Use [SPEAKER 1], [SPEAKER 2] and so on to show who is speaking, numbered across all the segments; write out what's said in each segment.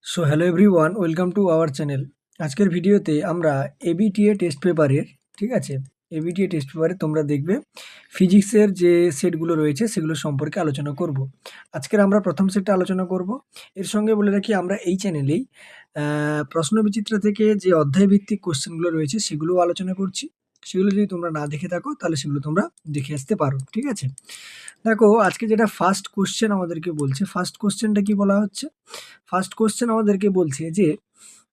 [SPEAKER 1] So hello everyone, welcome to our channel. আজকের ভিডিওতে আমরা এবিটিএ টেস্ট পেপারের, ঠিক আছে, এবিটিএ টেস্ট পেপারে তোমরা দেখবে ফিজিক্সের যে সেটগুলো রয়েছে সেগুলো সম্পর্কে আলোচনা করব। আজকের আমরা প্রথম সেটটা আলোচনা করব। এর সঙ্গে বলে রাখি, আমরা এই চ্যানেলেই প্রশ্নবিচিত্র থেকে যে অধ্যায়ভিত্তিক কোশ্চেনগুলো রয়েছে সেগুলোও আলোচনা করছি। সেগুলো যদি তোমরা না দেখে থাকো তাহলে সেগুলো তোমরা দেখে আসতে পারো, ঠিক আছে। দেখো, আজকে যেটা ফার্স্ট কোশ্চেন আমাদেরকে বলছে, ফার্স্ট কোশ্চেনটা কি বলা হচ্ছে? ফার্স্ট কোশ্চেন আমাদেরকে বলছে যে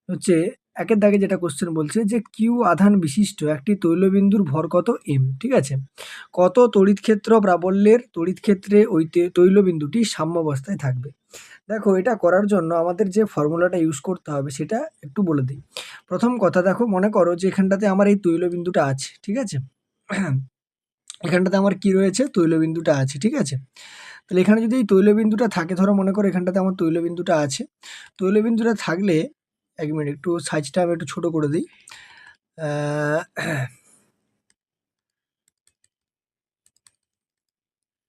[SPEAKER 1] হচ্ছে একের দাগে যেটা কোশ্চেন বলছে যে কিউ আধান বিশিষ্ট একটি তৈলবিন্দুর ভর কত এম, ঠিক আছে। কত তড়িৎ ক্ষেত্র প্রাবল্যের তড়িৎ ক্ষেত্রে ওই তৈলবিন্দুটি সাম্যাবস্থায় থাকবে। দেখো, এটা করার জন্য আমাদের যে ফর্মুলাটা ইউজ করতে হবে সেটা একটু বলে দিই। প্রথম কথা, দেখো মনে করো যে এখানটাতে আমার এই তৈলবিন্দুটা আছে, ঠিক আছে। এখানটাতে আমার কি রয়েছে? তৈলবিন্দুটা আছে, ঠিক আছে। তাহলে এখানে যদি এই তৈলবিন্দুটা থাকে, ধরো মনে করো এখানটাতে আমার তৈলবিন্দুটা আছে। তৈলবিন্দুটা থাকলে, এক মিনিট, একটু সাইজটা আমি একটু ছোট করে দিই।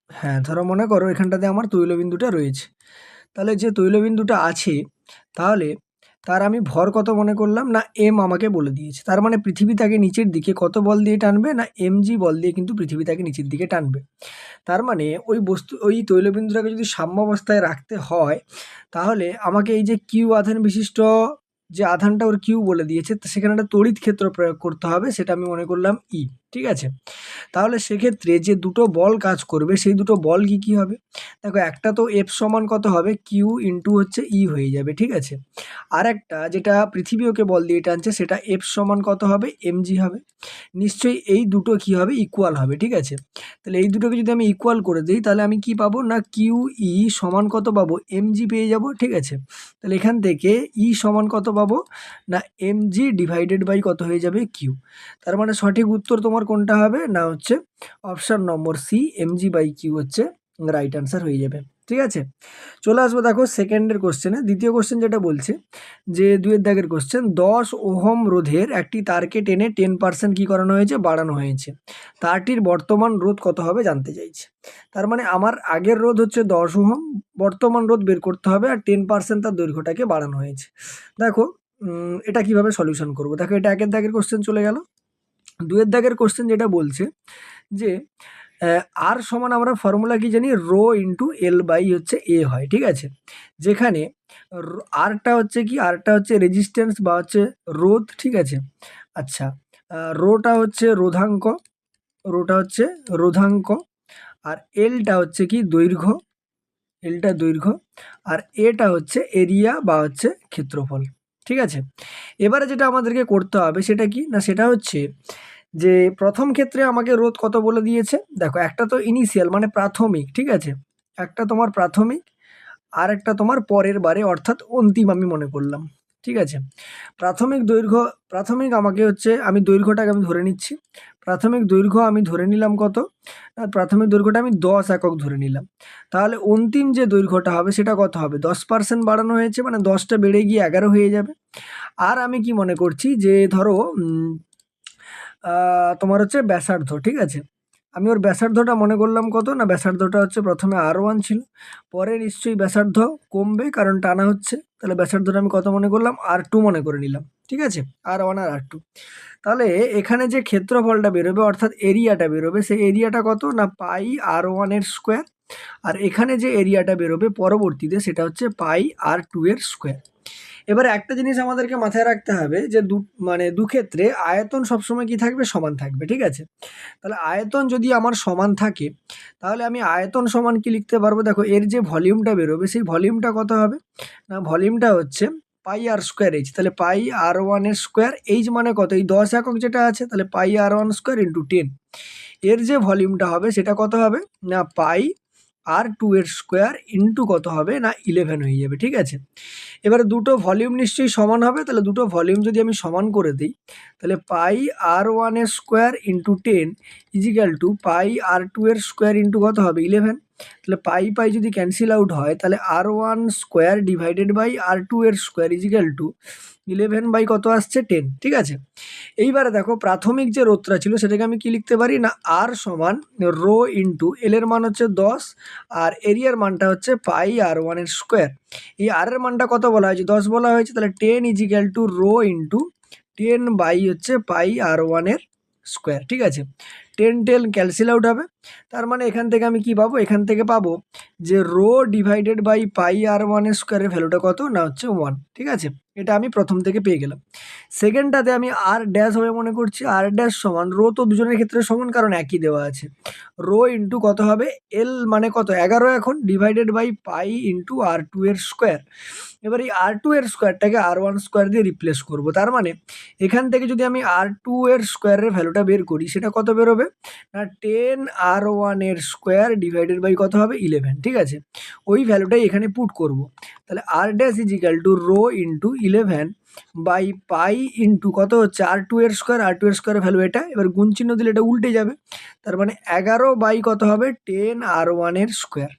[SPEAKER 1] হ্যাঁ, ধরো মনে করো এখানটাতে আমার তৈলবিন্দুটা রয়েছে। তাহলে যে তৈলবিন্দুটা আছে, তাহলে তার আমি ভর কত মনে করলাম না এম আমাকে বলে দিয়েছে। তার মানে পৃথিবী তাকে নিচের দিকে কত বল দিয়ে টানবে না এমজি বল দিয়ে কিন্তু পৃথিবী তাকে নিচের দিকে টানবে। তার মানে ওই তৈলবিন্দুটাকে যদি সাম্যাবস্থায় রাখতে হয়, তাহলে আমাকে এই যে কিউ আধান বিশিষ্ট যে আধানটা ওর কিউ বলে দিয়েছে, তো সেখানে একটা তড়িৎ ক্ষেত্র প্রয়োগ করতে হবে, সেটা আমি মনে করলাম ই, ঠিক আছে। তাহলে সেক্ষেত্রে যে দুটো বল কাজ করবে সেই দুটো বল কি কি হবে? দেখো, একটা তো এফ সমান কত হবে? কিউ ইন্টু হচ্ছে ই হয়ে যাবে, ঠিক আছে। আর একটা যেটা পৃথিবী ওকে বল দিয়ে টানছে, সেটা এফ সমান কত হবে? এমজি হবে। নিশ্চয়ই এই দুটো কি হবে? ইকুয়াল হবে, ঠিক আছে। তাহলে এই দুটোকে যদি আমি ইকুয়াল করে দিই, তাহলে আমি কি পাবো না কিউ ই সমান কত পাবো? এমজি পেয়ে যাব, ঠিক আছে। তাহলে এখান থেকে ই সমান কত পাবো না এমজি ডিভাইডেড বাই কত হয়ে যাবে? কিউ। তার মানে সঠিক উত্তর তোমার কোনটা হবে না হচ্ছে option number C, MG by q হচ্ছে রাইট আনসার হয়ে যাবে, ঠিক আছে। চলে আসবো দেখো সেকেন্ডের কোশ্চেনে। দ্বিতীয় কোশ্চেন যেটা বলছে যে 2 দাগের কোশ্চেন, 10 ওহম রোধের একটি তারকে টেনে 10% কি করানো হয়েছে? বাড়ানো হয়েছে। তারটির বর্তমান রোধ কত হবে জানতে চাইছে। তার মানে আমার আগের রোধ হচ্ছে 10 ওহম, বর্তমান রোধ বের করতে হবে, আর 10% তার দৈর্ঘ্যটাকে বাড়ানো হয়েছে। দেখো, এটা কিভাবে সলিউশন করব? দেখো, এটা একের দাগের কোশ্চেন চলে গেল। 2 দাগের কোশ্চেন যেটা বলছে যে আর সমান আমরা ফর্মুলা কি জানি? রো ইন্টু এল বাই হচ্ছে এ হয়, ঠিক আছে। যেখানে আরটা হচ্ছে কি? আরটা হচ্ছে রেজিস্ট্যান্স বা হচ্ছে রোধ, ঠিক আছে। আচ্ছা, রোটা হচ্ছে রোধাঙ্ক, রোটা হচ্ছে রোধাঙ্ক, আর এলটা হচ্ছে কি? দৈর্ঘ্য, এলটা দৈর্ঘ্য, আর এটা হচ্ছে এরিয়া বা হচ্ছে ক্ষেত্রফল, ঠিক আছে। এবারে যেটা আমাদেরকে করতে হবে সেটা কি না, সেটা হচ্ছে যে প্রথম ক্ষেত্রে আমাকে রোধ কত বলে দিয়েছে। দেখো, একটা তো ইনিশিয়াল মানে প্রাথমিক, ঠিক আছে। একটা তোমার প্রাথমিক, আর একটা তোমার পরের বারে অর্থাৎ অন্তিম আমি মনে করলাম, ঠিক আছে। প্রাথমিক দৈর্ঘ্য, প্রাথমিক আমাকে হচ্ছে, আমি দৈর্ঘ্যটাকে আমি ধরে নিচ্ছি। প্রাথমিক দৈর্ঘ্য আমি ধরে নিলাম কত? প্রাথমিক দৈর্ঘ্যটা আমি 10 একক ধরে নিলাম। তাহলে অন্তিম যে দৈর্ঘ্যটা হবে সেটা কত হবে? 10% বাড়ানো হয়েছে, মানে 10টা বেড়ে গিয়ে 11 হয়ে যাবে। আর আমি কি মনে করছি যে ধরো তোমার হচ্ছে ব্যাসার্ধ, ঠিক আছে। আমি ওর ব্যাসার্ধটা মনে করলাম কত না, ব্যাসার্ধটা হচ্ছে প্রথমে R1 ছিল, পরে নিশ্চয়ই ব্যাসার্ধ কমবে কারণ টানা হচ্ছে। তাহলে ব্যাসার্ধটা আমি কত মনে করলাম? R2 মনে করে নিলাম, ঠিক আছে। R1 আর R2। তাহলে এখানে যে ক্ষেত্রফলটা বেরোবে অর্থাৎ এরিয়াটা বেরোবে, সেই এরিয়াটা কত না পাই R1 এর স্কোয়ার। আর এখানে যে এরিয়াটা বেরোবে পরবর্তীতে সেটা হচ্ছে পাই R2 এর স্কোয়ার। এবারে একটা জিনিস আমাদেরকে মাথায় রাখতে হবে যে মানে দুক্ষেত্রে আয়তন সবসময় কি থাকবে? সমান থাকবে, ঠিক আছে। তাহলে আয়তন যদি আমার সমান থাকে, তাহলে আমি আয়তন সমান কি লিখতে পারবো? দেখো, এর যে ভলিউমটা বেরোবে সেই ভলিউমটা কত হবে না, ভলিউমটা হচ্ছে পাই আর স্কোয়ার এইচ। তাহলে পাই R1 এর স্কোয়ার, এইচ মানে কত? এই 10 একক যেটা আছে, তাহলে পাই R1 স্কোয়ার ইন্টু 10। এর যে ভলিউমটা হবে সেটা কত হবে না পাই R2 এর স্কোয়ার ইন্টু কত হবে না 11 হয়ে যাবে, ঠিক আছে। এবারে দুটো ভলিউম নিশ্চয়ই সমান হবে, তাহলে দুটো ভলিউম যদি আমি সমান করে দিই, তাহলে পাই R1 এর স্কোয়ার ইন্টু 10 ইজিক্যাল টু পাই R2 এর স্কোয়ার ইন্টু কত হবে? 11। তাহলে পাই পাই যদি ক্যান্সেল আউট হয় তাহলে R1 square divided by R2 এর স্কোয়ার ইজিক্যাল টু 11 বাই কত আসছে 10, ঠিক আছে। এইবারে দেখো প্রাথমিক যে রোধটা ছিল সেটাকে আমি কি লিখতে পারি না R সমান রো ইন্টু এল এর মান হচ্ছে 10 আর এরিয়ার মানটা হচ্ছে পাই R1 এর স্কোয়ার। এই আর এর মানটা কত বলা হয়েছে 10 বলা হয়েছে, তাহলে 10 equal to rho into 10 by হচ্ছে পাই R1 এর স্কোয়ার, ঠিক আছে। 10 ক্যালসিল আউট হবে, তার মানে এখান থেকে আমি কি পাবো, এখান থেকে পাবো যে rho divided by pi R1 এর স্কোয়ারের ভ্যালুটা কত না হচ্ছে 1, ঠিক আছে। এটা আমি প্রথম থেকে পেয়ে গেলাম। সেকেন্ডটাতে আমি আর ড্যাশ হবে মনে করছি, আর ড্যাশ সমান রো তো দুজনের ক্ষেত্রে সমান কারণ একই দেওয়া আছে, রো ইন্টু কত হবে এল মানে কত 11 এখন divided by pi into R2 এর স্কোয়ার। এবার এই R2 এর স্কোয়ারটাকে R1 স্কোয়ার দিয়ে রিপ্লেস করব, তার মানে এখান থেকে যদি আমি R2 এর স্কোয়ারের ভ্যালুটা বের করি সেটা কত বেরোবে না 10 R1 এর স্কোয়ার ডিভাইডেড বাই কত হবে 11, ঠিক আছে। ওই ভ্যালুটাই এখানে পুট করব, তাহলে R dash is equal to rho into 11 by pi into কত হচ্ছে R2 এর স্কোয়ার, R2 এর স্কোয়ারের ভ্যালু এটা, এবার গুণ চিহ্ন দিলে এটা উল্টে যাবে, তার মানে 11 বাই কত হবে 10 R1 এর স্কোয়ার,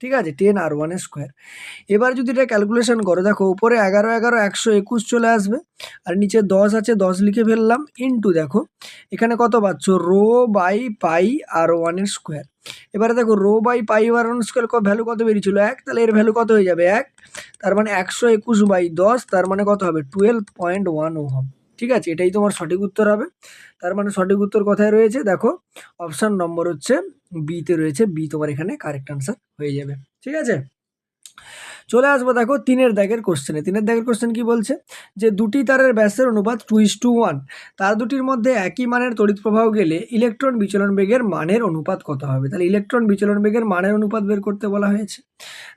[SPEAKER 1] ঠিক আছে, 10 R1 এর স্কোয়ার। এবার যদি এটা ক্যালকুলেশন করো দেখো উপরে 11 11 121 চলে আসবে আর নিচে 10 আছে 10 লিখে ফেললাম ইন্টু দেখো এখানে কত পাচ্ছ রো বাই পাই R1 এর স্কোয়ার। এবারে দেখো rho by pi R1 square value কত বেরিয়েছিল 1, তাহলে এর ভ্যালু কত হয়ে যাবে 1, তার মানে 121 বাই 10, তার মানে কত হবে 12.1 ওহম, ঠিক আছে। এটাই তোমার সঠিক উত্তর হবে। তার মানে সঠিক উত্তর কোথায় রয়েছে দেখো অপশান নম্বর হচ্ছে বিতে রয়েছে, বি তোমার এখানে কারেক্ট আনসার হয়ে যাবে, ঠিক আছে। চলে আসবো দেখো 3-এর দাগের কোশ্চেনে। 3-এর দাগের কোশ্চেন কি বলছে যে দুটি তারের ব্যাসের অনুপাত 2:1, তার দুটির মধ্যে একই মানের তড়িৎ প্রবাহ গেলে ইলেকট্রন বিচলন বেগের মানের অনুপাত কত হবে। তাহলে ইলেকট্রন বিচলন বেগের মানের অনুপাত বের করতে বলা হয়েছে।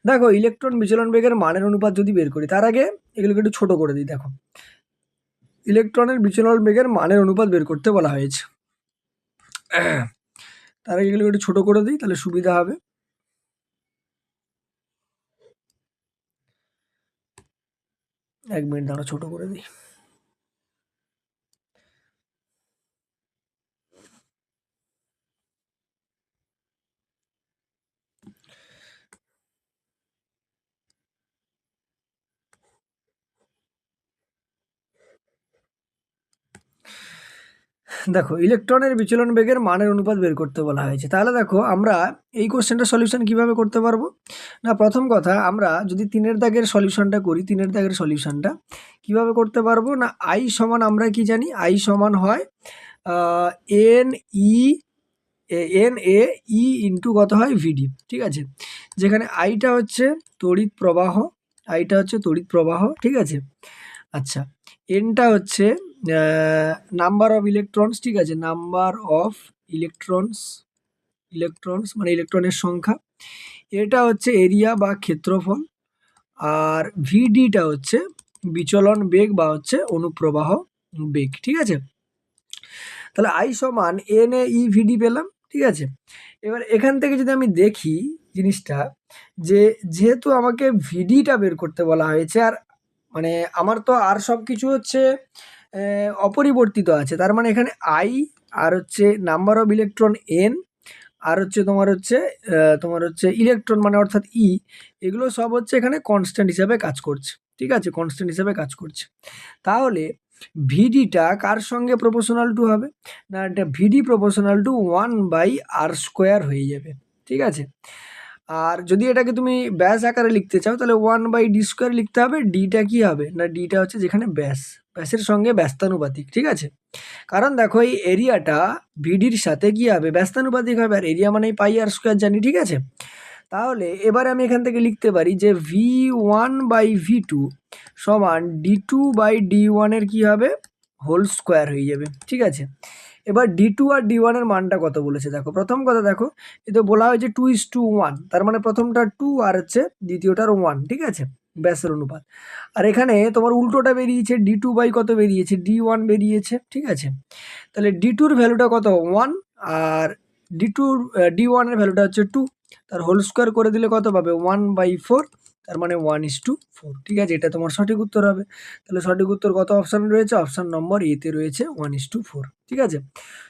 [SPEAKER 1] দেখো ইলেকট্রন বিচলন বেগের মানের অনুপাত যদি বের করি তার আগে এগুলোকে একটু ছোট করে দিই। দেখো ইলেকট্রনের বিচলন বেগের মানের অনুপাত বের করতে বলা হয়েছে, তার আগে এগুলোকে একটু ছোট করে দিই তাহলে সুবিধা হবে। এক মিনিট দাঁড়া ছোট করে দিই। দেখো ইলেকট্রনের বিচলন বেগের মানের অনুপাত বের করতে বলা হয়েছে, তাহলে দেখো আমরা এই কোশ্চেনটার সলিউশন কিভাবে করতে পারবো না, প্রথম কথা আমরা যদি 3-এর দাগের সলিউশনটা করি, 3-এর দাগের সলিউশনটা কিভাবে করতে পারবো না আই সমান আমরা কি জানি আই সমান হয় এন এ ই ইন্টু কত হয় ভিডি, ঠিক আছে। যেখানে আইটা হচ্ছে তড়িৎ প্রবাহ, আইটা হচ্ছে তড়িৎ প্রবাহ, ঠিক আছে। আচ্ছা এনটা হচ্ছে নাম্বার অফ ইলেকট্রনস, ঠিক আছে, নাম্বার অফ ইলেকট্রনস মানে ইলেকট্রনের সংখ্যা, এটা হচ্ছে এরিয়া বা ক্ষেত্রফল, আর ভিডিটা হচ্ছে বিচলন বেগ বা হচ্ছে অনুপ্রবাহ বেগ, ঠিক আছে। তাহলে আই সমান এন এ ই ভিডি পেলাম, ঠিক আছে। এবার এখান থেকে যদি আমি দেখি জিনিসটা যে যেহেতু আমাকে ভিডিটা বের করতে বলা হয়েছে আর মানে আমার তো আর সব কিছু হচ্ছে অপরিবর্তিত আছে, তার মানে এখানে আই আর হচ্ছে নাম্বার অফ ইলেকট্রন এন আর হচ্ছে তোমার হচ্ছে ইলেকট্রন মানে অর্থাৎ ই, এগুলো সব হচ্ছে এখানে কনস্ট্যান্ট হিসাবে কাজ করছে, ঠিক আছে, কনস্ট্যান্ট হিসাবে কাজ করছে। তাহলে ভিডিটা কার সঙ্গে প্রপোর্শনাল টু হবে না এটা ভিডি প্রপোর্শনাল টু 1/r² হয়ে যাবে, ঠিক আছে। আর যদি এটাকে তুমি ব্যাস আকারে লিখতে চাও তাহলে 1/d² লিখতে হবে। ডিটা কি হবে না ডিটা হচ্ছে যেখানে ব্যাসের সঙ্গে ব্যস্তানুপাতিক, ঠিক আছে। কারণ দেখো এই এরিয়াটা ভিডির সাথে কি হবে ব্যস্তানুপাতিক হবে, আর এরিয়া মানে পাই r² জানি, ঠিক আছে। তাহলে এবারে আমি এখান থেকে লিখতে পারি যে V1/V2 সমান D2/D1 এর কি হবে হোল স্কোয়ার হয়ে যাবে, ঠিক আছে। এবার D2 আর D1 এর মানটা কত বলেছে দেখো, প্রথম কথা দেখো এতে বলা হয়েছে 2:1, তার মানে প্রথমটা 2 আর হচ্ছে দ্বিতীয়টার 1, ঠিক আছে, ব্যাসের অনুপাত। আর এখানে তোমার উল্টোটা বেরিয়েছে D2 বাই কত বেরিয়েছে D1 বেরিয়েছে, ঠিক আছে। তাহলে D2-র ভ্যালুটা কত 1 আর D1 এর ভ্যালুটা হচ্ছে 2, তার হোল স্কোয়ার করে দিলে কত পাবে 1/4, তার মানে 1:4, ঠিক আছে। এটা তোমার সঠিক উত্তর হবে। তাহলে সঠিক উত্তর কত অপশান রয়েছে অপশান নম্বর এতে রয়েছে 1:4, ঠিক আছে।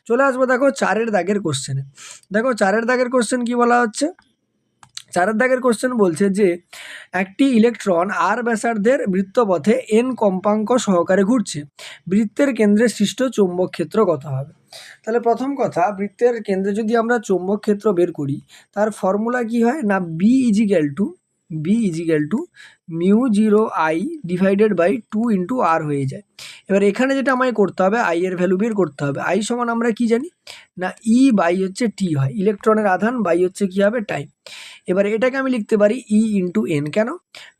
[SPEAKER 1] চলে আসবো দেখো 4-এর দাগের কোশ্চেনে। দেখো 4-এর দাগের কোশ্চেন কি বলা হচ্ছে 4 দাগের কোশ্চেন বলছে যে একটি ইলেকট্রন আর ব্যাসার্ধের বৃত্তপথে n কম্পাঙ্ক সহকারে ঘুরছে, বৃত্তের কেন্দ্রে সৃষ্ট চৌম্বক ক্ষেত্র কত হবে? তাহলে প্রথম কথা, বৃত্তের কেন্দ্রে যদি আমরা চৌম্বক ক্ষেত্র বের করি তার ফর্মুলা কি হয় না B is equal to mu 0 I divided by 2 into R হয়ে যায়। এবার এখানে যেটা আমায় করতে হবে আই এর ভ্যালু বের করতে হবে। আই সমান আমরা কি জানি না ই বাই হচ্ছে টি হয়, ইলেকট্রনের আধান বাই হচ্ছে কি হবে টাইম। এবার এটাকে আমি লিখতে পারি ই ইন্টু এন। কেন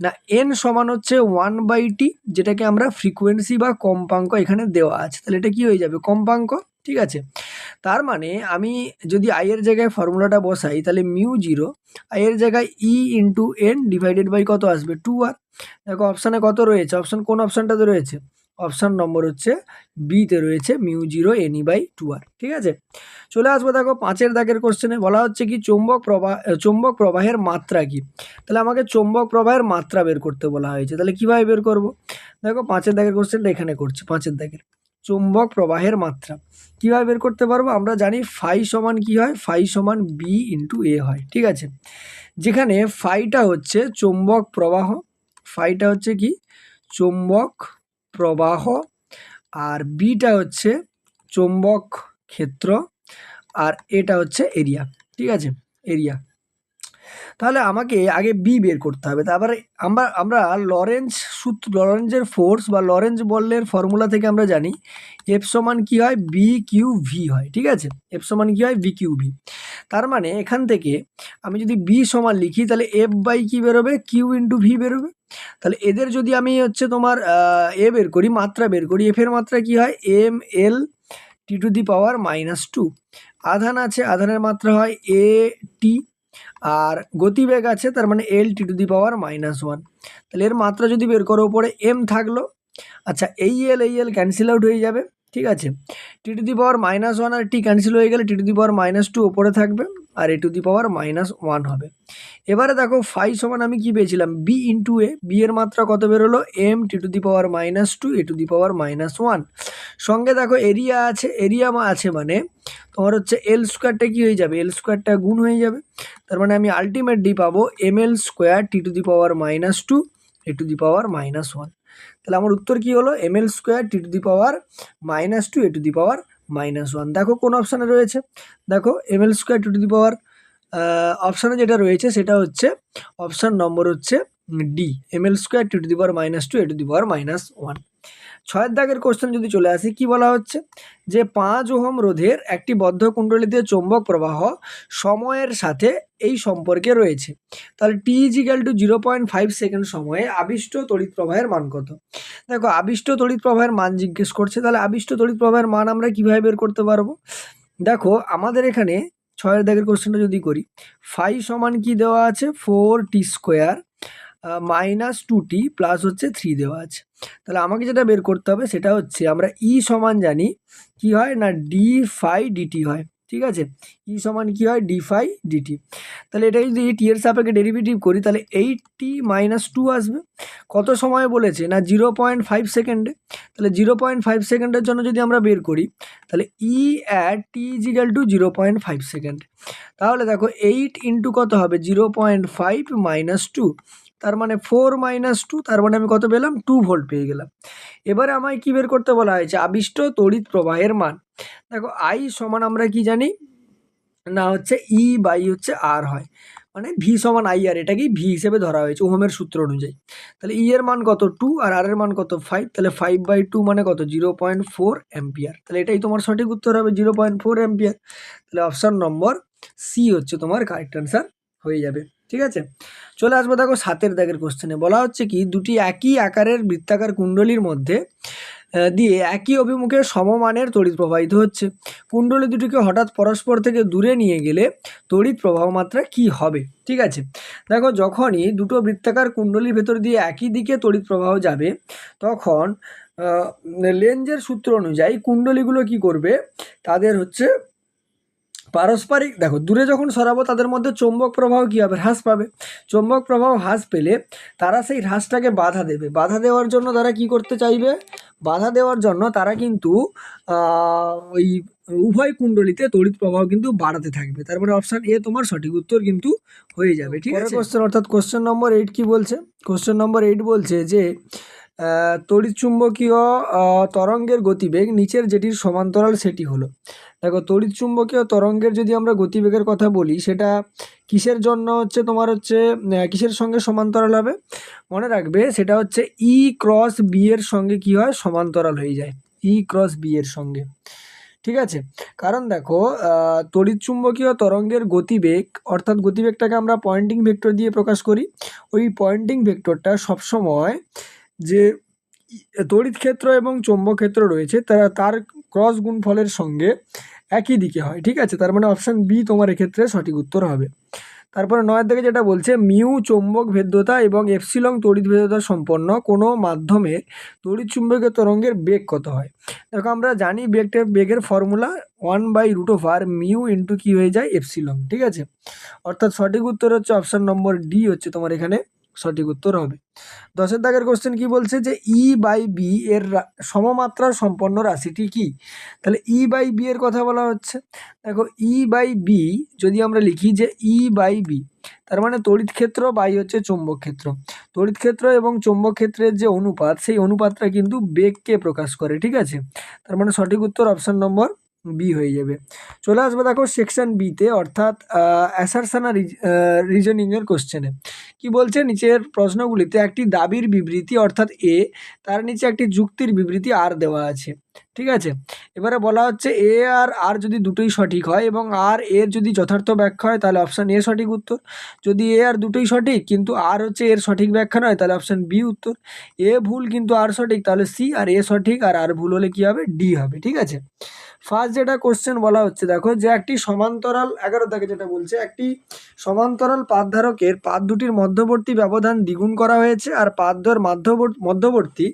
[SPEAKER 1] না এন সমান হচ্ছে 1/t, যেটাকে আমরা ফ্রিকোয়েন্সি বা কম্পাঙ্ক এখানে দেওয়া আছে, তাহলে এটা কি হয়ে যাবে কম্পাঙ্ক। ঠিক আছে, তার মানে আমি যদি আই এর জায়গায় ফর্মুলাটা বসাই তাহলে মিউ 0 আই এর জায়গায় ই ইন্টু এন ডিভাইডেড বাই কত আসবে 2r। দেখো অপশানে কত রয়েছে, অপশান কোন অপশানটাতে রয়েছে, অপশান নম্বর হচ্ছে বিতে রয়েছে মিউ 0 এনই বাই 2r। ঠিক আছে, চলে আসবো দেখো 5 দাগের কোশ্চেনে বলা হচ্ছে কি চৌম্বক প্রবাহের মাত্রা কি। তাহলে আমাকে চৌম্বক প্রবাহের মাত্রা বের করতে বলা হয়েছে, তাহলে কিভাবে বের করব? দেখো 5 দাগের কোশ্চেনটা এখানে করছি। 5 দাগের চৌম্বক প্রবাহের মাত্রা কিভাবে বের করতে পারবো? আমরা জানি ফাই সমান কি হয়, ফাই সমান বি ইন্টু এ হয়। ঠিক আছে, যেখানে ফাইটা হচ্ছে চৌম্বক প্রবাহ, ফাইটা হচ্ছে কি চৌম্বক প্রবাহ, আর বিটা হচ্ছে চৌম্বক ক্ষেত্র, আর এটা হচ্ছে এরিয়া। ঠিক আছে, এরিয়া। তাহলে আমাকে আগে বি বের করতে হবে, তারপরে আমরা লরেঞ্জের ফোর্স বা লরেঞ্জ বলের ফর্মুলা থেকে আমরা জানি এফ সমান কি হয় বি কিউ ভি হয়। ঠিক আছে, এফ সমান কি হয় বি কিউ ভি। তার মানে এখান থেকে আমি যদি বি সমান লিখি তাহলে এফ বাই কি বেরোবে কিউ ইন্টু ভি বেরোবে। তাহলে এদের যদি আমি হচ্ছে তোমার এ বের করি, মাত্রা বের করি, এফ এর মাত্রা কি হয় M L T to the power -2। আধান আছে, আধানের মাত্রা হয় এ টি, আর গতিবেগ আছে তার মানে এল টি টু দি পাওয়ার -1। তাহলে এর মাত্রা যদি বের করো উপরে এম থাকলো, আচ্ছা এই এল ক্যান্সেল আউট হয়ে যাবে। ঠিক আছে, টি to the power -1 R T cancel হয়ে গেলে টি টু দি পাওয়ার -2 ওপরে থাকবে আর এ টু দি পাওয়ার -1 হবে। এবারে দেখো ফাই সমান আমি কি পেয়েছিলাম বি ইন্টু এ, বি এর মাত্রা কত বেরোলো M T to the power -2 A to the power -1। সঙ্গে দেখো এরিয়া আছে, এরিয়া আছে মানে তোমার হচ্ছে এল স্কোয়ারটা কি হয়ে যাবে, এল স্কোয়ারটা গুণ হয়ে যাবে। তার মানে আমি আলটিমেটলি পাবো M L square T to the power -2 A to the power -1। তাহলে আমার উত্তর কি হলো M L square T to the power -2 A to the power -1। দেখো কোন অপশানে রয়েছে, দেখো M L square to the power অপশানে যেটা রয়েছে সেটা হচ্ছে অপশান নম্বর হচ্ছে D, M L square T to the power -2 A to the power -1। 6 দাগের কোশ্চেন যদি চলে আসি, কি বলা হচ্ছে যে 5 ওহম রোধের একটি বদ্ধ কুণ্ডলীতে চৌম্বক প্রবাহ সময়ের সাথে এই সম্পর্কে রয়েছে। তাহলে টি ইজিক্যাল টু 0.5 সেকেন্ড সময়ে আবিষ্ট তড়িৎ প্রবাহের মান কত? দেখো আবিষ্ট তড়িৎ প্রবাহের মান জিজ্ঞেস করছে, তাহলে আবিষ্ট তড়িৎ প্রবাহের মান আমরা কিভাবে বের করতে পারবো? দেখো আমাদের এখানে 6 দাগের কোশ্চেনটা যদি করি, ফাই সমান কি দেওয়া আছে 4t স্কোয়ার -2t প্লাস হচ্ছে 3 দেওয়া আছে। তাহলে আমাকে যেটা বের করতে হবে সেটা হচ্ছে আমরা ই সমান জানি কি হয় না ডি ফাই ডিটি হয়। ঠিক আছে, ই সমান কি হয় ডি ফাই ডিটি। তাহলে এটা যদি টি এর সাপেক্ষে ডেরিভেটিভ করি তাহলে 8t - 2 আসবে। কত সময় বলেছে না 0.5 সেকেন্ডে। তাহলে 0.5 সেকেন্ডের জন্য যদি আমরা বের করি তাহলে E at t is equal to 0.5 second. তাহলে দেখো 8 ইন্টু কত হবে 0.5 - 2, তার মানে 4 - 2, তার মানে আমি কত পেলাম 2 ভোল্ট পেয়ে গেলাম। এবারে আমায় কি বের করতে বলা হয়েছে আবিষ্ট তড়িৎ প্রবাহের মান। দেখো আই সমান আমরা কি জানি না হচ্ছে ই বাই হচ্ছে আর হয়, মানে ভি সমান আই আর এটাকেই ভি হিসেবে ধরা হয়েছে ওহমের সূত্র অনুযায়ী। তাহলে ই এর মান কত 2 আর আর এর মান কত 5, তাহলে 5/2 মানে কত 0.4 অ্যাম্পিয়ার। তাহলে এটাই তোমার সঠিক উত্তর হবে 0.4 অ্যাম্পিয়ার। তাহলে অপশান নম্বর সি হচ্ছে তোমার কারেক্ট অ্যান্সার হয়ে যাবে। ঠিক আছে, চলে আসবো দেখো 7 দাগের কোশ্চেনে বলা হচ্ছে কি দুটি একই আকারের বৃত্তাকার কুণ্ডলীর মধ্যে দিয়ে একই অভিমুখে সমমানের তড়িৎ প্রবাহিত হচ্ছে। কুণ্ডলী দুটিকে হঠাৎ পরস্পর থেকে দূরে নিয়ে গেলে তড়িৎ প্রবাহ মাত্রা কি হবে? ঠিক আছে, দেখো যখনই দুটো বৃত্তাকার কুণ্ডলীর ভেতর দিয়ে একই দিকে তড়িৎ প্রবাহ যাবে তখন লেঞ্জের সূত্র অনুযায়ী কুণ্ডলীগুলো কি করবে, তাদের হচ্ছে পারস্পরিক দেখো দূরে যখন সরাবো তাদের মধ্যে চৌম্বক প্রবাহ কী হবে হ্রাস পাবে। চৌম্বক প্রবাহ হ্রাস পেলে তারা সেই হ্রাসটাকে বাধা দেবে, বাধা দেওয়ার জন্য তারা কি করতে চাইবে বাধা দেওয়ার জন্য তারা কিন্তু ওই উভয় কুণ্ডলিতে তড়িৎ প্রবাহ কিন্তু বাড়াতে থাকবে। তারপরে অপশান এ তোমার সঠিক উত্তর কিন্তু হয়ে যাবে। ঠিক আছে, কোশ্চেন অর্থাৎ কোশ্চেন নম্বর 8 কি বলছে? কোশ্চেন নম্বর 8 বলছে যে তড়িৎ চুম্বকীয় তরঙ্গের গতিবেগ নিচের যেটির সমান্তরাল সেটি হলো। দেখো, তড়িৎ চুম্বকীয় তরঙ্গের যদি আমরা গতিবেগের কথা বলি, সেটা কিসের জন্য হচ্ছে তোমার হচ্ছে কিসের সঙ্গে সমান্তরাল হবে? মনে রাখবে, সেটা হচ্ছে ই ক্রস বি এর সঙ্গে কি হয়, সমান্তরাল হয়ে যায়, ই ক্রস বি এর সঙ্গে। ঠিক আছে, কারণ দেখো তড়িৎ চুম্বকীয় তরঙ্গের গতিবেগ অর্থাৎ গতিবেগটাকে আমরা পয়েন্টিং ভেক্টর দিয়ে প্রকাশ করি। ওই পয়েন্টিং ভেক্টরটা সবসময় যে তড়িৎ ক্ষেত্র এবং চৌম্বক ক্ষেত্র রয়েছে তার ক্রস গুণফলের সঙ্গে একই দিকে হয়। ঠিক আছে, তার মানে অপশান বি তোমার এক্ষেত্রে সঠিক উত্তর হবে। তারপরে 9 থেকে যেটা বলছে, মিউ চৌম্বক ভেদ্যতা এবং এপসিলন তড়িৎ ভেদ্যতা সম্পন্ন কোনো মাধ্যমে তড়িৎ চুম্বকীয় তরঙ্গের বেগ কত হয়? দেখো, আমরা জানি বেগের ফর্মুলা 1/√r মিউ ইন্টু কি হয়ে যায়, এপসিলন। ঠিক আছে, অর্থাৎ সঠিক উত্তর হচ্ছে অপশান নম্বর ডি হচ্ছে তোমার এখানে সঠিক উত্তর হবে। 10 দাগের কোশ্চেন কি বলছে যে E/B এর সমমাত্রা সম্পন্ন রাশিটি কি? তাহলে E/B এর কথা বলা হচ্ছে। দেখো, E/B যদি আমরা লিখি যে E/B, তার মানে তড়িৎ ক্ষেত্র বাই হচ্ছে চৌম্বক ক্ষেত্র। তড়িৎ ক্ষেত্র এবং চৌম্বক ক্ষেত্রের যে অনুপাত, সেই অনুপাতটা কিন্তু বেগকে প্রকাশ করে। ঠিক আছে, তার মানে সঠিক উত্তর অপশান নম্বর বি হয়ে যাবে। চলে আসবে দেখো সেকশন বিতে, অর্থাৎ অ্যাসারশন রিজনিং এর কোশ্চেনে। কি বলছে, নিচের প্রশ্নগুলিতে একটি দাবির বিবৃতি অর্থাৎ এ, তার নিচে একটি যুক্তির বিবৃতি আর দেওয়া আছে। ঠিক আছে, এবারে বলা হচ্ছে এ আর আর যদি দুটোই সঠিক হয় এবং আর এর যদি যথার্থ ব্যাখ্যা হয়, তাহলে অপশান এ সঠিক উত্তর। যদি এ আর দুটোই সঠিক কিন্তু আর হচ্ছে এর সঠিক ব্যাখ্যা নয়, তাহলে অপশান বি উত্তর। এ ভুল কিন্তু আর সঠিক, তাহলে সি, আর এ সঠিক আর ভুল হলে কি হবে, ডি হবে। ঠিক আছে, ফার্স্ট যেটা কোশ্চেন বলা হচ্ছে, দেখো যে একটি সমান্তরাল 11 থেকে যেটা বলছে, একটি সমান্তরাল পাতধারকের পাত দুটির মধ্যবর্তী ব্যবধান দ্বিগুণ করা হয়েছে আর পাতদ্বয়ের মধ্যবর্তী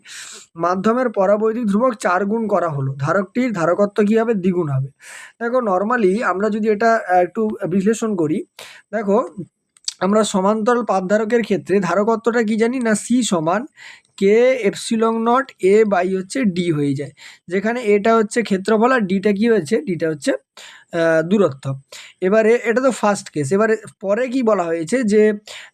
[SPEAKER 1] মাধ্যমের পরাবৈদ্যুতিক ধ্রুবক 4 গুণ করা হলো। ধারকটির ধারকত্ব কি হবে, দ্বিগুণ হবে। দেখো, নর্মালি আমরা যদি এটা একটু বিশ্লেষণ করি, দেখো আমরা সমান্তরাল পাতধারকের ক্ষেত্রে ধারকত্বটা কি জানি না, সি সমান কে এপসিলন নট এ বাই হচ্ছে ডি হয়ে যায়, যেখানে এটা হচ্ছে ক্ষেত্রফল আর ডিটা কি হয়েছে, ডিটা হচ্ছে দূরত্ব। এবারে এটা তো ফার্স্ট কেস। এবারে পরে কি বলা হয়েছে যে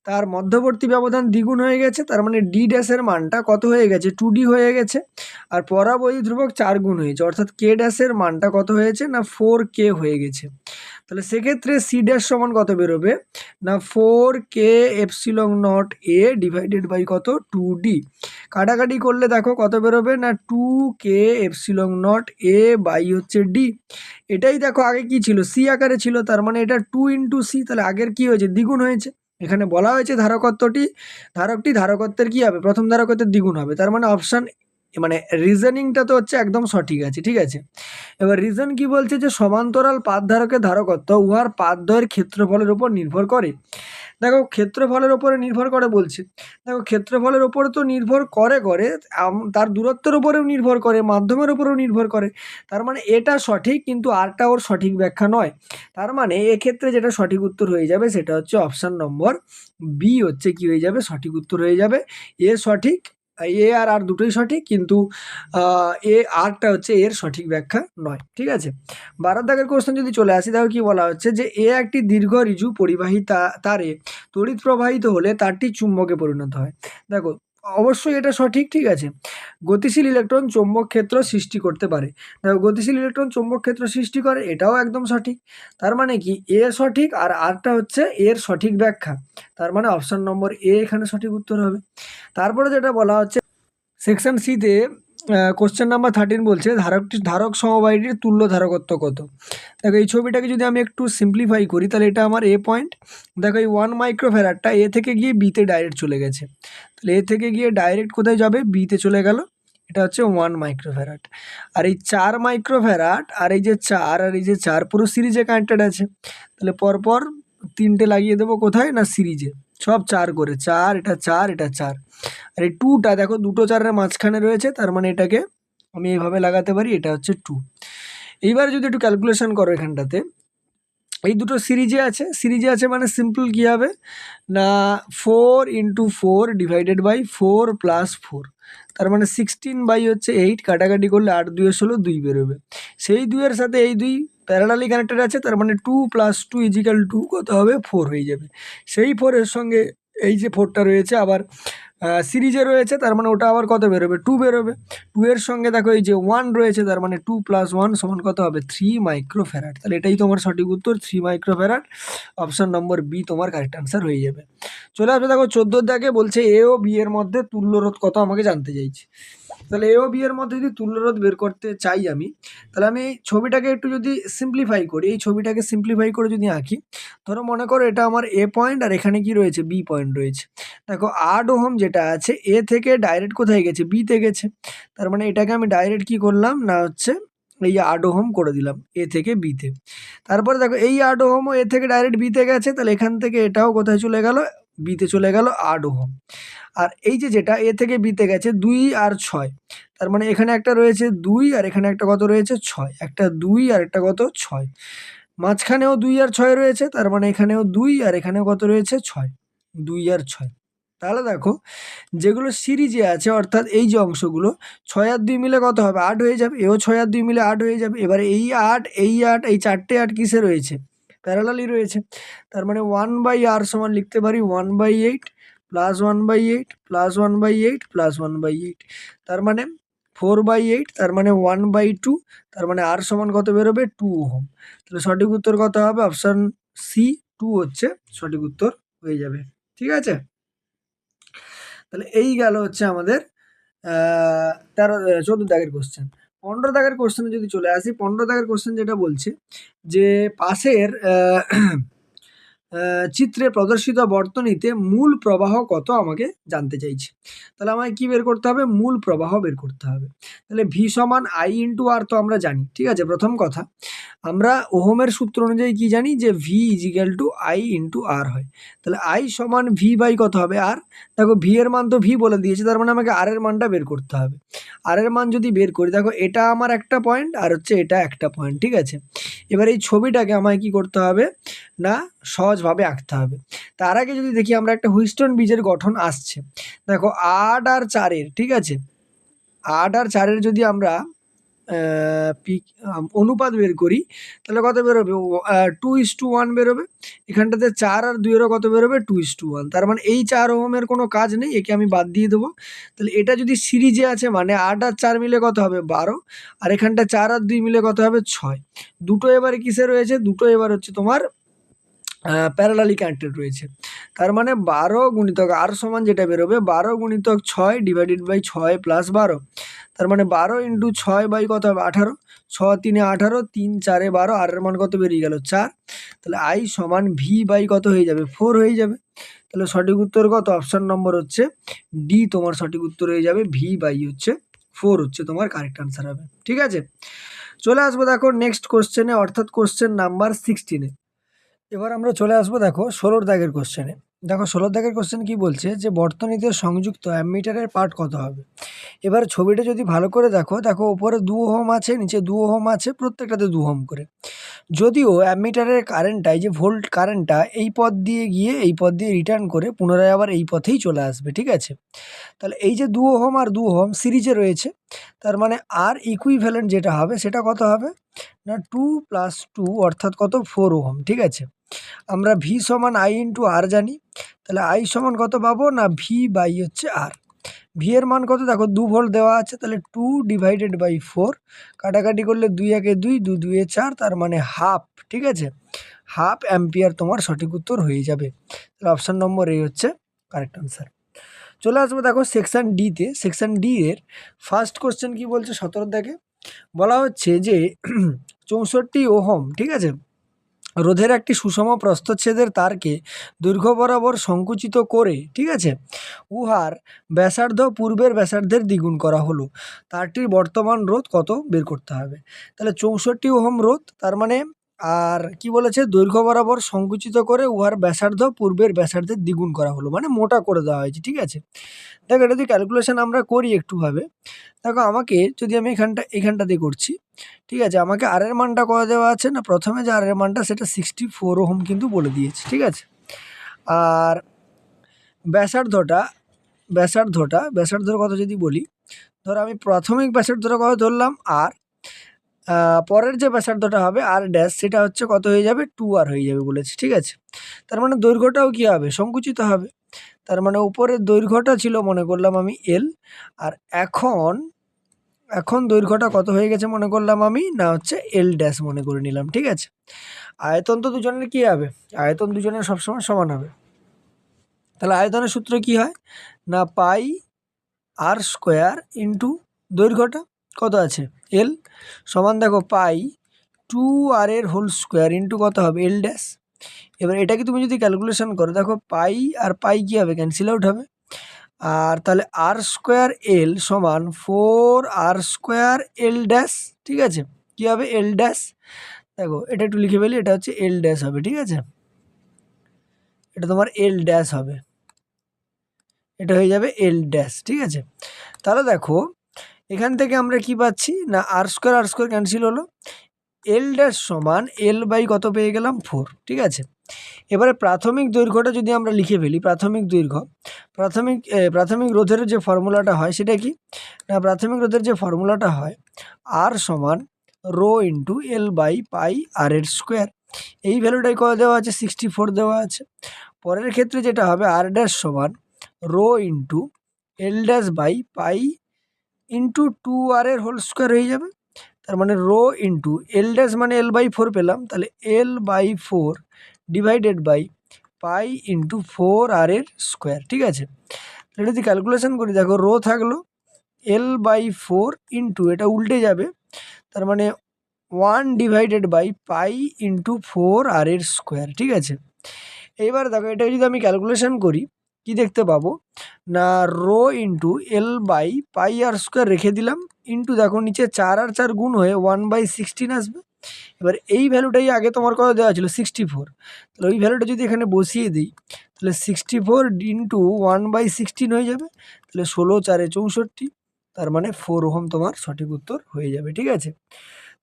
[SPEAKER 1] তার মধ্যবর্তী ব্যবধান দ্বিগুণ হয়ে গেছে, তার মানে ডি ড্যাশের মানটা কত হয়ে গেছে, 2D হয়ে গেছে, আর পরাবৈদ্যুতিক ধ্রুবক 4 গুণ হয়েছে, অর্থাৎ কে ড্যাশের মানটা কত হয়েছে না 4K হয়ে গেছে। তাহলে সেক্ষেত্রে সি ড্যাশ সমান কত বেরোবে না 4K epsilon naught A divided by কত, 2D। কাটাকাটি করলে দেখো কত বেরোবে না 2K epsilon naught A by হচ্ছে ডি। এটাই দেখো আগে কি ছিল, সি আকারে ছিল, তার মানে এটা 2 ইন্টু সি, তাহলে আগের কি হয়েছে, দ্বিগুণ হয়েছে। এখানে বলা হয়েছে ধারকত্বটি ধারকত্বের কি হবে, প্রথম ধারকত্বের দ্বিগুণ হবে, তার মানে অপশান মানে রিজনিংটা তো হচ্ছে একদম সঠিক আছে। ঠিক আছে, এবার রিজন কি বলছে যে সমান্তরাল পাতধারকের ধারকত্ব উহার পাতদ্বয়ের ক্ষেত্রফলের উপর নির্ভর করে। দেখো, ক্ষেত্রফলের উপরে নির্ভর করে বলছে, দেখো ক্ষেত্রফলের উপরে তো নির্ভর করে তার দূরত্বের উপরেও নির্ভর করে, মাধ্যমের উপরেও নির্ভর করে। তার মানে এটা সঠিক কিন্তু আরটা ওর সঠিক ব্যাখ্যা নয়। তার মানে এক্ষেত্রে যেটা সঠিক উত্তর হয়ে যাবে সেটা হচ্ছে অপশান নম্বর বি হচ্ছে কি হয়ে যাবে, সঠিক উত্তর হয়ে যাবে। এ সঠিক, এ আর দুটোই সঠিক, কিন্তু এ আরটা হচ্ছে এর সঠিক ব্যাখ্যা নয়। ঠিক আছে, 12 দাগের কোশ্চেন যদি চলে আসি, দেখো কি বলা হচ্ছে যে এ একটি দীর্ঘ ঋজু পরিবাহী তারে তড়িৎ প্রবাহিত হলে তারটি চুম্বকে পরিণত হয়। দেখো, অবশ্যই এটা সঠিক। ঠিক আছে, গতিশীল ইলেকট্রন চৌম্বক ক্ষেত্র সৃষ্টি করতে পারে। দেখো, গতিশীল ইলেকট্রন চৌম্বক ক্ষেত্র সৃষ্টি করে, এটাও একদম সঠিক। তার মানে কি এ সঠিক আর আরটা হচ্ছে এর সঠিক ব্যাখ্যা, তার মানে অপশান নম্বর এ এখানে সঠিক উত্তর হবে। তারপরে যেটা বলা হচ্ছে সেকশন সিতে কোশ্চেন নাম্বার 13 বলছে ধারক সমবায়টির তুল্য ধারকত্ব কত। দেখো, এই ছবিটাকে যদি আমি একটু সিম্পলিফাই করি, তাহলে এটা আমার এ পয়েন্ট। দেখো, এই 1 মাইক্রোফ্যারাডটা এ থেকে গিয়ে বিতে ডাইরেক্ট চলে গেছে, তাহলে এ থেকে গিয়ে ডাইরেক্ট কোথায় যাবে, বিতে চলে গেল, এটা হচ্ছে 1 মাইক্রোফ্যারাড। আর এই 4 মাইক্রোফ্যারাড আর এই যে 4 আর এই যে 4 পুরো সিরিজে কানেক্টেড আছে, তাহলে পরপর 3টে লাগিয়ে দেবো কোথায় না সিরিজে, সব 4 করে, 4 এটা 4 এটা 4, আর এই 2টা দেখো দুটো 4-এর মাঝখানে রয়েছে, তার মানে এটাকে আমি এইভাবে লাগাতে পারি, এটা হচ্ছে 2। এইবার যদি একটু ক্যালকুলেশন করো এখানটাতে, এই দুটো সিরিজে আছে মানে সিম্পল কী হবে না 4 × 4 ডিভাইডেড বাই 4 + 4, তার মানে 16/8 কাটাকাটি করলে 8×2 = 2 বেরোবে। সেই 2-এর সাথে এই 2 প্যারালালি কানেক্টেড আছে, তার মানে 2 + 2 = 2 কত হবে 4 হয়ে যাবে। সেই 4-এর সঙ্গে এই যে 4টা রয়েছে আবার সিরিজে রয়েছে, তার মানে ওটা আবার কত বেরোবে 2 বেরোবে। 2 এর সঙ্গে দেখো এই যে 1 রয়েছে, তার মানে 2 + 1 = কত হবে 3 মাইক্রোফ্যারাড। তাহলে এটাই তোমার সঠিক উত্তর 3 মাইক্রোফ্যারাড। অপশন নম্বর বি তোমার কারেক্ট আনসার হয়ে যাবে। চলে আসবে দেখো 14 দাগে বলছে এ ও বি এর মধ্যে তুল্য রোধ কত আমাকে জানতে চাইছে। তাহলে এ ও বি এর মধ্যে যদি তুল্য রোধ বের করতে চাই আমি, তাহলে আমি এই ছবিটাকে একটু যদি সিম্পলিফাই করি, এই ছবিটাকে সিম্পলিফাই করে যদি আঁকি, ধরো মনে করো এটা আমার এ পয়েন্ট আর এখানে কি রয়েছে বি পয়েন্ট রয়েছে। দেখো 8 ওহম যেটা আছে এ থেকে ডাইরেক্ট কোথায় গেছে বিতে গেছে, তার মানে এটাকে আমি ডাইরেক্ট কি করলাম না হচ্ছে এই 8 ওহম করে দিলাম এ থেকে বিতে। তারপরে দেখো এই 8 ওহমও এ থেকে ডাইরেক্ট বিতে গেছে, তাহলে এখান থেকে এটাও কোথায় চলে গেল বিতে চলে গেল 8 ওহম। আর এই যে যেটা এ থেকে বিতে গেছে 2 আর 6, তার মানে এখানে একটা রয়েছে 2 আর এখানে একটা কত রয়েছে 6, একটা 2 আর একটা কত 6, মাঝখানেও 2 আর 6 রয়েছে, তার মানে এখানেও 2 আর এখানেও কত রয়েছে 6, 2 আর 6। তাহলে দেখো যেগুলো সিরিজে আছে অর্থাৎ এই যে অংশগুলো 6 আর 2 মিলে কত হবে 8 হয়ে যাবে, এও 6 আর 2 মিলে 8 হয়ে যাবে। এবারে এই 8 এই চারটে 8 কিসে রয়েছে প্যারালালি রয়েছে, তার মানে 1/r সমান লিখতে পারি 1/8 + 1/8 + 1/8 + 1/8, তার মানে 4/8, তার মানে 1/2, তার মানে r সমান কত বেরোবে 2 ওহম। তাহলে সঠিক উত্তর কত হবে অপশন সি 2 হচ্ছে সঠিক উত্তর হয়ে যাবে। ঠিক আছে, তাহলে এই গেল হচ্ছে আমাদের 14 দাগের কোশ্চেন। 15 দাগের কোশ্চেনে যদি চলে আসি, 15 দাগের কোশ্চেন যেটা বলছে যে পাশের চিত্রে প্রদর্শিত বর্তনীতে মূল প্রবাহ কত আমাকে জানতে চাইছে। তাহলে আমায় কি বের করতে হবে মূল প্রবাহ বের করতে হবে। তাহলে ভি সমান আই ইন্টু আর তো আমরা জানি, ঠিক আছে। প্রথম কথা আমরা ওহমের সূত্র অনুযায়ী কি জানি যে V is equal to I into R হয়। তাহলে আই সমান ভি বাই কত হবে আর, দেখো ভি এর মান তো ভি বলে দিয়েছে, তার মানে আমাকে আর এর মানটা বের করতে হবে। আর এর মান যদি বের করি, দেখো এটা আমার একটা পয়েন্ট আর হচ্ছে এটা একটা পয়েন্ট, ঠিক আছে। এবার এই ছবিটাকে আমায় কি করতে হবে না সহজভাবে আঁকতে হবে। তার আগে যদি দেখি আমরা একটা হুইস্টন ব্রিজের গঠন আসছে, দেখো 8 আর 4-এর, ঠিক আছে, 8 আর 4-এর যদি আমরা অনুপাত বের করি, তাহলে কত বেরোবে 2:1 বেরোবে। এখানটাতে 4 আর 2-এরও কত বেরোবে 2:1, তার মানে এই 4 ওহমের কোনো কাজ নেই, একে আমি বাদ দিয়ে দেবো। তাহলে এটা যদি সিরিজে আছে মানে 8 আর 4 মিলে কত হবে 12, আর এখানটা 4 আর 2 মিলে কত হবে 6। দুটো এবারে কিসে রয়েছে, দুটো এবার হচ্ছে তোমার প্যারালালি কানেক্টেড রয়েছে, তার মানে 12 গুণিতক আর সমান যেটা বেরোবে 12 গুণিতক 6 ডিভাইডেড বাই 6 + 12, তার মানে 12 × 6 বাই কত হবে 18, 6 × 3 = 18, 3 × 4 = 12, আর এর মান কত বেরিয়ে গেল 4। তাহলে আই সমান ভি বাই কত হয়ে যাবে 4 হয়ে যাবে। তাহলে সঠিক উত্তর কত অপশন নম্বর হচ্ছে ডি তোমার সঠিক উত্তর হয়ে যাবে, ভি বাই হচ্ছে 4 হচ্ছে তোমার কারেক্ট আনসার হবে। ঠিক আছে, চলে আসবো দেখো নেক্সট কোশ্চেনে, অর্থাৎ কোশ্চেন নাম্বার 16-এ। এবার আমরা চলে আসবো দেখো 16 দাগের কোশ্চেনে। দেখো 16 দাগের কোশ্চেন কি বলছে যে বর্তনীতে সংযুক্ত অ্যামিটারের পার্ট কত হবে। এবার ছবিটা যদি ভালো করে দেখো, দেখো ওপরে 2 ওহম আছে, নিচে 2 ওহম আছে, প্রত্যেকটাতে 2 ওহম করে। যদিও অ্যামিটারের কারেন্টটা এই যে ভোল্ট কারেন্টটা এই পথ দিয়ে গিয়ে এই পথ দিয়ে রিটার্ন করে পুনরায় আবার এই পথেই চলে আসবে, ঠিক আছে। তাহলে এই যে 2 ওহম আর 2 ওহম সিরিজে রয়েছে, তার মানে আর ইকুইভ্যালেন্ট যেটা হবে সেটা কত হবে না 2 + 2 অর্থাৎ কত 4 ওহম, ঠিক আছে। আমরা ভি সমান আই ইন্টু আর জানি, তাহলে আই সমান কত পাবো না ভি বাই হচ্ছে আর। ভি এর মান কত দেখো 2 ভোল্ট দেওয়া আছে, তাহলে 2 ডিভাইডেড বাই 4, কাটাকাটি করলে 2 একে 2, 2 2 4, তার মানে হাফ, ঠিক আছে, হাফ অ্যাম্পিয়ার তোমার সঠিক উত্তর হয়ে যাবে। তাহলে অপশান নম্বর এ হচ্ছে কারেক্ট আনসার। চলে আসবো দেখো সেকশন ডিতে। সেকশন ডি এর ফার্স্ট কোশ্চেন কি বলছে 17 দেখে বলা হচ্ছে যে 64 ওহম, ঠিক আছে, রোধের একটি সুষম প্রস্থচ্ছেদের তারকে দৈর্ঘ্য বরাবর সংকুচিত করে, ঠিক আছে, উহার ব্যাসার্ধ পূর্বের ব্যাসার্ধের দ্বিগুণ করা হলো, তারটির বর্তমান রোধ কত বের করতে হবে। তাহলে 64 ওহম রোধ, তার মানে আর কি বলেছে, দৈর্ঘ্য বরাবর সংকুচিত করে উহার ব্যাসার্ধ পূর্বের ব্যাসার্ধের দ্বিগুণ করা হলো, মানে মোটা করে দেওয়া হয়েছে। ঠিক আছে, দেখো এটা যদি ক্যালকুলেশন আমরা করি একটুভাবে, দেখো আমাকে যদি আমি এখানটা দিয়ে করছি, ঠিক আছে, আমাকে আর এর মানটা কত দেওয়া আছে না, প্রথমে যে আর এর মানটা সেটা 64 ওহম কিন্তু বলে দিয়েছে। ঠিক আছে, আর ব্যাসার্ধর কথা যদি বলি, ধরো আমি প্রাথমিক ব্যাসার্ধটা কত ধরলাম আর পরের যে ব্যাসার্ধটা হবে আর ড্যাশ, সেটা হচ্ছে কত হয়ে যাবে, 2r হয়ে যাবে বলেছে। ঠিক আছে, তার মানে দৈর্ঘ্যটাও কি হবে, সংকুচিত হবে। তার মানে উপরের দৈর্ঘ্যটা ছিল মনে করলাম আমি এল, আর এখন দৈর্ঘ্যটা কত হয়ে গেছে মনে করলাম আমি, না হচ্ছে এল ড্যাশ মনে করে নিলাম। ঠিক আছে, আয়তন তো দুজনের কি হবে, আয়তন দুজনের সবসময় সমান হবে। তাহলে আয়তনের সূত্র কি হয় না, পাই আর স্কোয়ার ইন্টু দৈর্ঘ্যটা কত আছে এল, সমান দেখো পাই 2r এর হোল স্কোয়ার ইন্টু কত হবে এল ড্যাশ। এবার এটাকে তুমি যদি ক্যালকুলেশন করো, দেখো পাই আর পাই কী হবে, ক্যান্সেল আউট হবে। আর তাহলে আর স্কোয়ার এল সমান 4r স্কোয়ার এল ড্যাশ। ঠিক আছে, কী হবে এল ড্যাশ, দেখো এটা একটু লিখে ফেলি, এটা হচ্ছে এল ড্যাশ হবে। ঠিক আছে, এটা তোমার এল ড্যাশ হবে, এটা হয়ে যাবে এল ড্যাশ। ঠিক আছে, তাহলে দেখো এখান থেকে আমরা কি পাচ্ছি না, আর স্কোয়ার ক্যান্সেল হলো, এল ড্যাশ সমান এল বাই কত পেয়ে গেলাম 4। ঠিক আছে, এবারে প্রাথমিক দৈর্ঘ্যটা যদি আমরা লিখে ফেলি, প্রাথমিক রোধের যে ফর্মুলাটা হয় সেটা কি না, প্রাথমিক রোধের যে ফর্মুলাটা হয় আর সমান rho into L by pi r এর স্কোয়ার। এই ভ্যালুটাই কত দেওয়া আছে, 64 দেওয়া আছে। পরের ক্ষেত্রে যেটা হবে আর ড্যাশ সমান rho into L dash by pi into 2r এর হোল স্কোয়ার হয়ে যাবে। তার মানে রো ইন্টু এল ড্যাশ মানে এল বাই 4 পেলাম, তাহলে L by 4 divided by pi into 4r এর স্কোয়ার। ঠিক আছে, এটা যদি ক্যালকুলেশন করি, দেখো রো থাকলো এল বাই 4 ইন্টু এটা উল্টে যাবে, তার মানে 1 divided by pi into 4r এর স্কোয়ার। ঠিক আছে, এইবার দেখো এটা যদি আমি ক্যালকুলেশন করি, কি দেখতে পাবো না, rho into L by pi R square রেখে দিলাম, ইন্টু দেখো নিচে 4 আর 4 গুণ হয়ে 1/16 আসবে। এবার এই ভ্যালুটাই আগে তোমার কত দেওয়া ছিল 64, তাহলে ওই ভ্যালুটা যদি এখানে বসিয়ে দিই, তাহলে 64 ইন্টু 1/16 হয়ে যাবে, তাহলে 16 4 64, তার মানে 4 ওহম তোমার সঠিক উত্তর হয়ে যাবে। ঠিক আছে,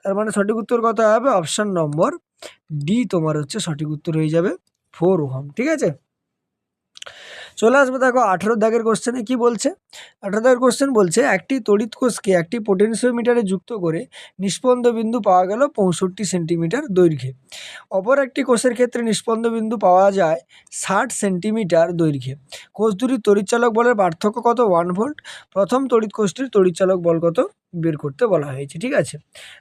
[SPEAKER 1] তার মানে সঠিক উত্তর কত হবে, অপশান নম্বর ডি তোমার হচ্ছে সঠিক উত্তর হয়ে যাবে 4 ওহম। ঠিক আছে, চলে আসবে দেখো 18 দাগের কোশ্চেনে কি বলছে। 18 দাগের কোশ্চেন বলছে, একটি তড়িৎ কোষকে একটি পোটেনশিওমিটারে যুক্ত করে নিষ্পন্দ বিন্দু পাওয়া গেল 65 সেন্টিমিটার দৈর্ঘ্যে। অপর একটি কোষের ক্ষেত্রে নিষ্পন্দ বিন্দু পাওয়া যায় 60 সেন্টিমিটার দৈর্ঘ্যে। কোষ দুটির তড়িৎচালক বলের পার্থক্য কত, 1 ভোল্ট। প্রথম তড়িৎ কোষটির তড়িৎচালক বল কত বের করতে বলা হয়েছে। ঠিক আছে,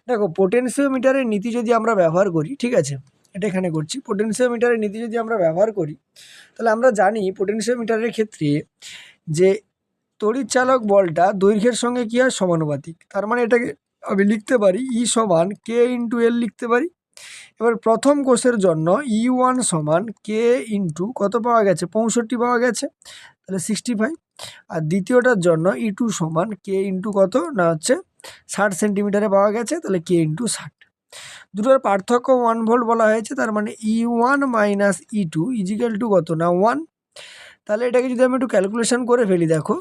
[SPEAKER 1] দেখো পোটেনশিওমিটারের নীতি যদি আমরা ব্যবহার করি, ঠিক আছে, এটা এখানে করছি, পোটেনশিওমিটারের নীতি যদি আমরা ব্যবহার করি, তাহলে আমরা জানি পোটেনশিওমিটারের ক্ষেত্রে যে তড়িৎচালক বলটা দৈর্ঘ্যের সঙ্গে কী হয়, সমানুপাতিক। তার মানে এটাকে আমি লিখতে পারি ই সমান কে ইন্টু এল লিখতে পারি। এবার প্রথম কোষের জন্য E1 সমান কে ইন্টু কত পাওয়া গেছে, 65 পাওয়া গেছে, তাহলে 65। আর দ্বিতীয়টার জন্য E2 সমান কে ইন্টু কত না হচ্ছে 60 সেন্টিমিটারে পাওয়া গেছে, তাহলে কে ইন্টু 60। দুটোর পার্থক্য 1 ভোল্ট বলা হয়েছে, তার মানে E1 minus E2 is equal two কত না 1। তাহলে এটাকে যদি আমি একটু ক্যালকুলেশন করে ফেলি, দেখো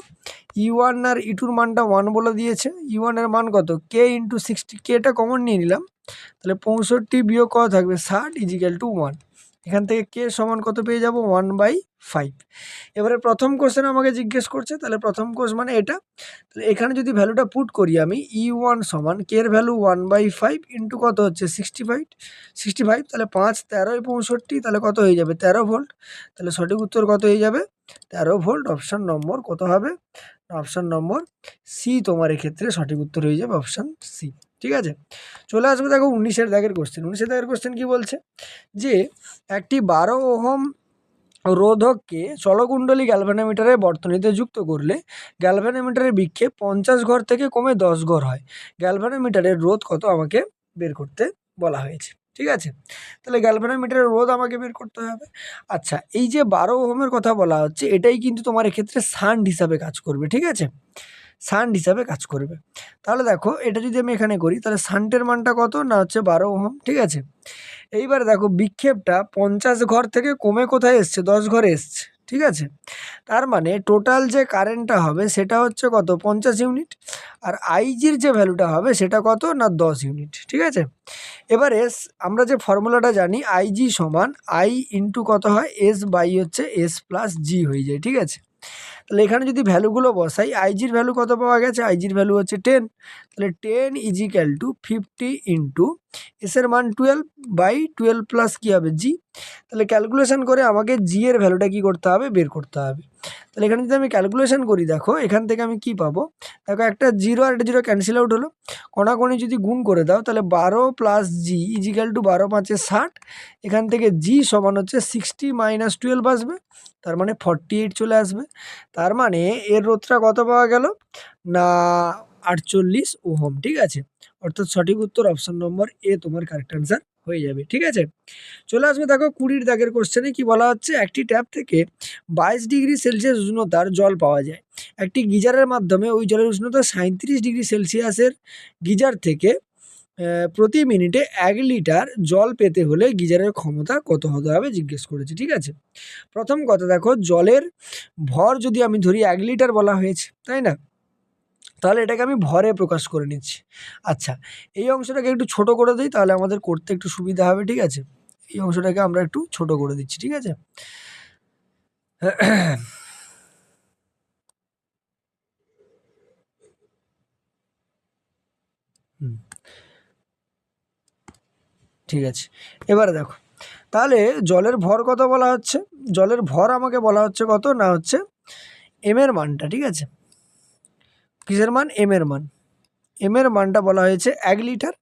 [SPEAKER 1] E1 আর E2 মানটা 1 বলে দিয়েছে, E1 এর মান কত কে ইন্টু 60, কেটা কমন নিয়ে নিলাম, তাহলে 65 বিয়োগ কত থাকবে 60 ইজিক্যাল টু 1। এখান থেকে কে সমান কত পেয়ে যাব 1/5। এবারে প্রথম কোশ্চেন আমাকে জিজ্ঞেস করছে, তাহলে প্রথম কোষ মানে এটা, তাহলে এখানে যদি ভ্যালুটা পুট করি আমি, E1 সমান কে এর ভ্যালু 1/5 ইন্টু কত হচ্ছে 65, তাহলে 5 13 65, তাহলে কত হয়ে যাবে 13 ভোল্ট। তাহলে সঠিক উত্তর কত হয়ে যাবে 13 ভোল্ট। অপশান নম্বর কত হবে, অপশান নম্বর সি তোমার এক্ষেত্রে সঠিক উত্তর হয়ে যাবে অপশান সি। ঠিক আছে, চলে আসবে দেখো 19 দাগের কোশ্চেন। 19 দাগের কোশ্চেন কি বলছে, যে একটি 12 ওহম রোধককে চলকুণ্ডলী গ্যালভানোমিটারের বর্তনীতে যুক্ত করলে গ্যালভানোমিটারের বিক্ষেপ 50 ঘর থেকে কমে 10 ঘর হয়। গ্যালভানোমিটারের রোধ কত আমাকে বের করতে বলা হয়েছে। ঠিক আছে, তাহলে গ্যালভানোমিটারের রোধ আমাকে বের করতে হবে। আচ্ছা, এই যে 12 ওহমের কথা বলা হচ্ছে, এটাই কিন্তু তোমার এক্ষেত্রে শান্ট হিসাবে কাজ করবে। ঠিক আছে, শান্ট হিসাবে কাজ করবে। তাহলে দেখো এটা যদি আমি এখানে করি তাহলে শান্টের মানটা কত না হচ্ছে 12 ওহম, ঠিক আছে। এইবারে দেখো বিক্ষেপটা 50 ঘর থেকে কমে কোথায় এসছে 10 ঘরে এসছে, ঠিক আছে। তার মানে টোটাল যে কারেন্টটা হবে সেটা হচ্ছে কত 50 ইউনিট, আর আইজির যে ভ্যালুটা হবে সেটা কত না 10 ইউনিট, ঠিক আছে। এবারে আমরা যে ফর্মুলাটা জানি আইজি সমান আই ইন্টু কত হয় এস বাই হচ্ছে এস প্লাস জি হয়ে যায়, ঠিক আছে। তাহলে এখানে যদি ভ্যালুগুলো বসাই আইজির ভ্যালু কত পাওয়া গেছে, আইজির ভ্যালু হচ্ছে 10, তাহলে 10 ইজিক্যাল টু 50 ইন্টু এসের মান 12 বাই 12 প্লাস কী হবে জি। তাহলে ক্যালকুলেশন করে আমাকে জি এর ভ্যালুটা কী করতে হবে বের করতে হবে। তাহলে এখানে যদি আমি ক্যালকুলেশন করি দেখো এখান থেকে আমি কি পাবো, দেখো একটা জিরো আর একটা জিরো ক্যান্সেল আউট হলো, কোনাকোনি যদি গুণ করে দাও তাহলে 12 প্লাস জি ইজিক্যাল টু 12 5 60, এখান থেকে জি সমান হচ্ছে 60 মাইনাস 12 আসবে, তার মানে 48 চলে আসবে। তার মানে এর রোধটা কত পাওয়া গেল না 48 ওহম, ঠিক আছে। অর্থাৎ সঠিক উত্তর অপশন নম্বর এ তোমার কারেক্ট অ্যান্সার হয়ে যাবে, ঠিক আছে। চলে আসবে দেখো 20 দাগের কোশ্চেনে কি বলা হচ্ছে, একটি ট্যাপ থেকে 22 ডিগ্রি সেলসিয়াস উষ্ণতার জল পাওয়া যায়। একটি গিজারের মাধ্যমে ওই জলের উষ্ণতা 37 ডিগ্রি সেলসিয়াসের গিজার থেকে প্রতি মিনিটে 1 লিটার জল পেতে হলে গিজারের ক্ষমতা কত হতে হবে জিজ্ঞেস করেছে, ঠিক আছে। প্রথম কথা দেখো জলের ভর যদি আমি ধরি 1 লিটার বলা হয়েছে, তাই না, তাহলে এটাকে আমি ভরে প্রকাশ করে নিচ্ছি। আচ্ছা এই অংশটাকে একটু ছোট করে দিই তাহলে আমাদের করতে একটু সুবিধা হবে, ঠিক আছে। এই অংশটাকে আমরা একটু ছোট করে দিচ্ছি, ঠিক আছে। ঠিক আছে, এবারে দেখো তাহলে জলের ভর কত বলা হচ্ছে, জলের ভর আমাকে বলা হচ্ছে কত না হচ্ছে এম এর মানটা, ঠিক আছে। কিসের মান এম এর মান, এম এর মানটা বলা হয়েছে 1 লিটার,